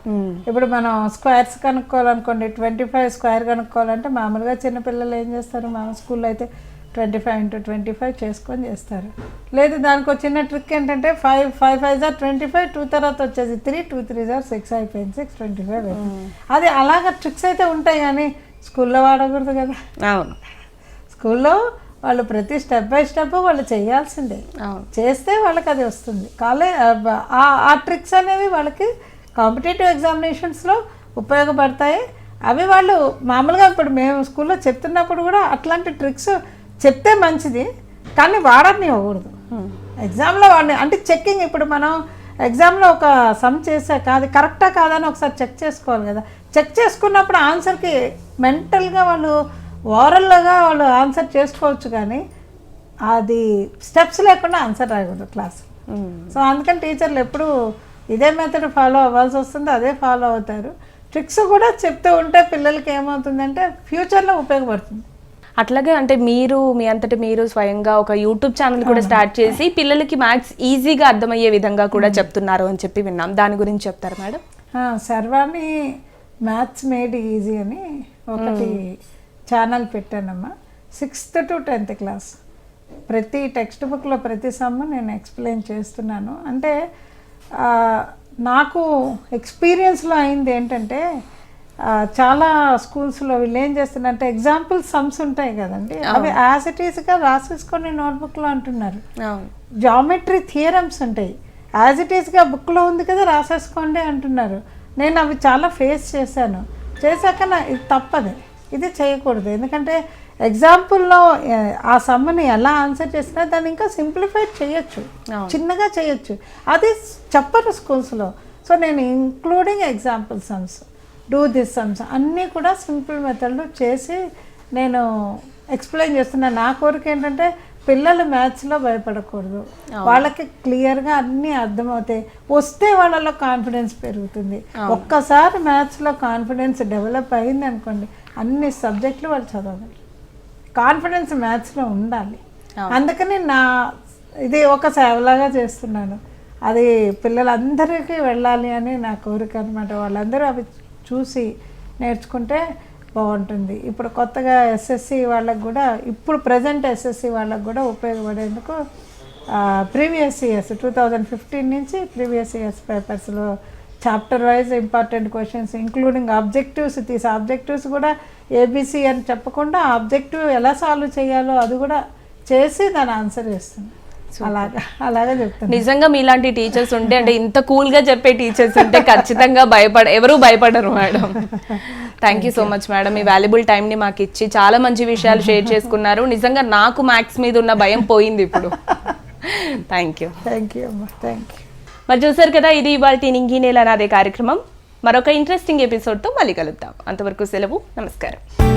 ఇప్పుడు మనం స్క్వేర్స్ కనుక్కోవాలనుకోండి, 25 స్క్వేర్ కనుక్కోవాలంటే మామూలుగా చిన్నపిల్లలు ఏం చేస్తారు, మా స్కూల్లో అయితే 25 × 25 చేసుకొని చేస్తారు. లేదు దానికి ఒక చిన్న ట్రిక్ ఏంటంటే 5 5 are 25, 2 తర్వాత వచ్చేసి 3, 2 3 are 6 అయిపోయింది, 6 25 అది అలాగా ట్రిక్స్ అయితే ఉంటాయి కానీ స్కూల్లో వాడకూడదు కదా. అవును, స్కూల్లో వాళ్ళు ప్రతి స్టెప్ బై స్టెప్ వాళ్ళు చేయాల్సిందే, చేస్తే వాళ్ళకి అది వస్తుంది. ఆ ట్రిక్స్ అనేవి వాళ్ళకి కాంపిటేటివ్ ఎగ్జామినేషన్స్లో ఉపయోగపడతాయి. అవి వాళ్ళు మామూలుగా ఇప్పుడు మేము స్కూల్లో చెప్తున్నప్పుడు కూడా అట్లాంటి ట్రిక్స్ చెప్తే మంచిది, కానీ వాడని ఇవ్వకూడదు ఎగ్జామ్లో. వాడిని అంటే చెక్కింగ్, ఇప్పుడు మనం ఎగ్జామ్లో ఒక సమ్ చేసాక అది కరెక్టా కాదని ఒకసారి చెక్ చేసుకోవాలి కదా. చెక్ చేసుకున్నప్పుడు ఆన్సర్కి మెంటల్గా వాళ్ళు ఓరల్గా వాళ్ళు ఆన్సర్ చేసుకోవచ్చు, కానీ అది స్టెప్స్ లేకుండా ఆన్సర్ రాయకూడదు క్లాస్. సో అందుకని టీచర్లు ఎప్పుడు ఇదే మెథడ్ ఫాలో అవ్వాల్సి వస్తుంది, అదే ఫాలో అవుతారు. ట్రిక్స్ కూడా చెప్తూ ఉంటే పిల్లలకి ఏమవుతుందంటే ఫ్యూచర్లో ఉపయోగపడుతుంది. అట్లాగే అంటే మీరు మీ అంతటి మీరు స్వయంగా ఒక యూట్యూబ్ ఛానల్ కూడా స్టార్ట్ చేసి పిల్లలకి మ్యాథ్స్ ఈజీగా అర్థమయ్యే విధంగా కూడా చెప్తున్నారు అని చెప్పి విన్నాం. దాని గురించి చెప్తారు మేడం? సర్వాణి మ్యాథ్స్ మేడ్ ఈజీ అని ఒకటి ఛానల్ పెట్టానమ్మా. 6th to 10th క్లాస్ ప్రతి టెక్స్ట్ బుక్లో ప్రతి సమ్ నేను ఎక్స్ప్లెయిన్ చేస్తున్నాను. అంటే నాకు ఎక్స్పీరియన్స్లో అయింది ఏంటంటే, చాలా స్కూల్స్లో వీళ్ళు ఏం చేస్తున్నారంటే ఎగ్జాంపుల్ సమ్స్ ఉంటాయి కదండి, అవి యాజ్ ఇట్ ఈస్గా రాసేసుకొని నోట్బుక్లో అంటున్నారు. జామెట్రీ థియరమ్స్ ఉంటాయి, యాజ్ ఇట్ ఈస్గా బుక్లో ఉంది కదా రాసేసుకోండి అంటున్నారు. నేను అవి చాలా ఫేస్ చేశాను. చేశాక ఇది తప్పదు, ఇది చేయకూడదు. ఎందుకంటే ఎగ్జాంపుల్లో ఆ సమ్ని ఎలా ఆన్సర్ చేసినా దాన్ని ఇంకా సింప్లిఫైడ్ చేయొచ్చు, చిన్నగా చేయొచ్చు. అది చెప్పరు స్కూల్స్లో. సో నేను including example sums, do this sums అన్నీ కూడా సింపుల్ మెథడ్లో చేసి నేను ఎక్స్ప్లెయిన్ చేస్తున్నాను. నా కోరిక ఏంటంటే పిల్లలు మ్యాథ్స్లో భయపడకూడదు, వాళ్ళకి క్లియర్గా అన్నీ అర్థమవుతాయి, వస్తే వాళ్ళలో కాన్ఫిడెన్స్ పెరుగుతుంది. ఒక్కసారి మ్యాథ్స్లో కాన్ఫిడెన్స్ డెవలప్ అయింది అనుకోండి, అన్ని సబ్జెక్టులు వాళ్ళు చదవగలరు. కాన్ఫిడెన్స్ మ్యాథ్స్లో ఉండాలి. అందుకని ఇది ఒక సేవలాగా చేస్తున్నాను. అది పిల్లలందరికీ వెళ్ళాలి అని నా కోరిక అనమాట. వాళ్ళందరూ అవి చూసి నేర్చుకుంటే బాగుంటుంది. ఇప్పుడు కొత్తగా ఎస్ఎస్సి వాళ్ళకు కూడా, ఇప్పుడు ప్రజెంట్ ఎస్ఎస్సి వాళ్ళకు కూడా ఉపయోగపడేందుకు ప్రీవియస్ ఇయర్స్ 2015 నుంచి ప్రీవియస్ ఇయర్స్ పేపర్స్లో chapter wise important questions including objectives తీసి, ఆబ్జెక్టివ్స్ కూడా ఏబిసి అని చెప్పకుండా ఆబ్జెక్టివ్ ఎలా సాల్వ్ చేయాలో అది కూడా చేసి దాని ఆన్సర్ చేస్తుంది. అలాగా చెప్తాను. నిజంగా మీలాంటి టీచర్స్ ఉంటే, అంటే ఇంత కూల్గా చెప్పే టీచర్స్ ఉంటే ఖచ్చితంగా ఎవరు భయపడరు madam. Thank you so much madam, me valuable టైంని మాకు ఇచ్చి చాలా మంచి విషయాలు షేర్ చేసుకున్నారు. నిజంగా నాకు మ్యాథ్స్ మీద ఉన్న భయం పోయింది ఇప్పుడు. Thank you. థ్యాంక్ యూ అమ్మా, థ్యాంక్ యూ. మరి చూసారు కదా, ఇది ఇవాల్టి నింగి నేల నాదే కార్యక్రమం. మరొక ఇంట్రెస్టింగ్ ఎపిసోడ్తో మళ్ళీ కలుద్దాం. అంతవరకు సెలవు, నమస్కారం.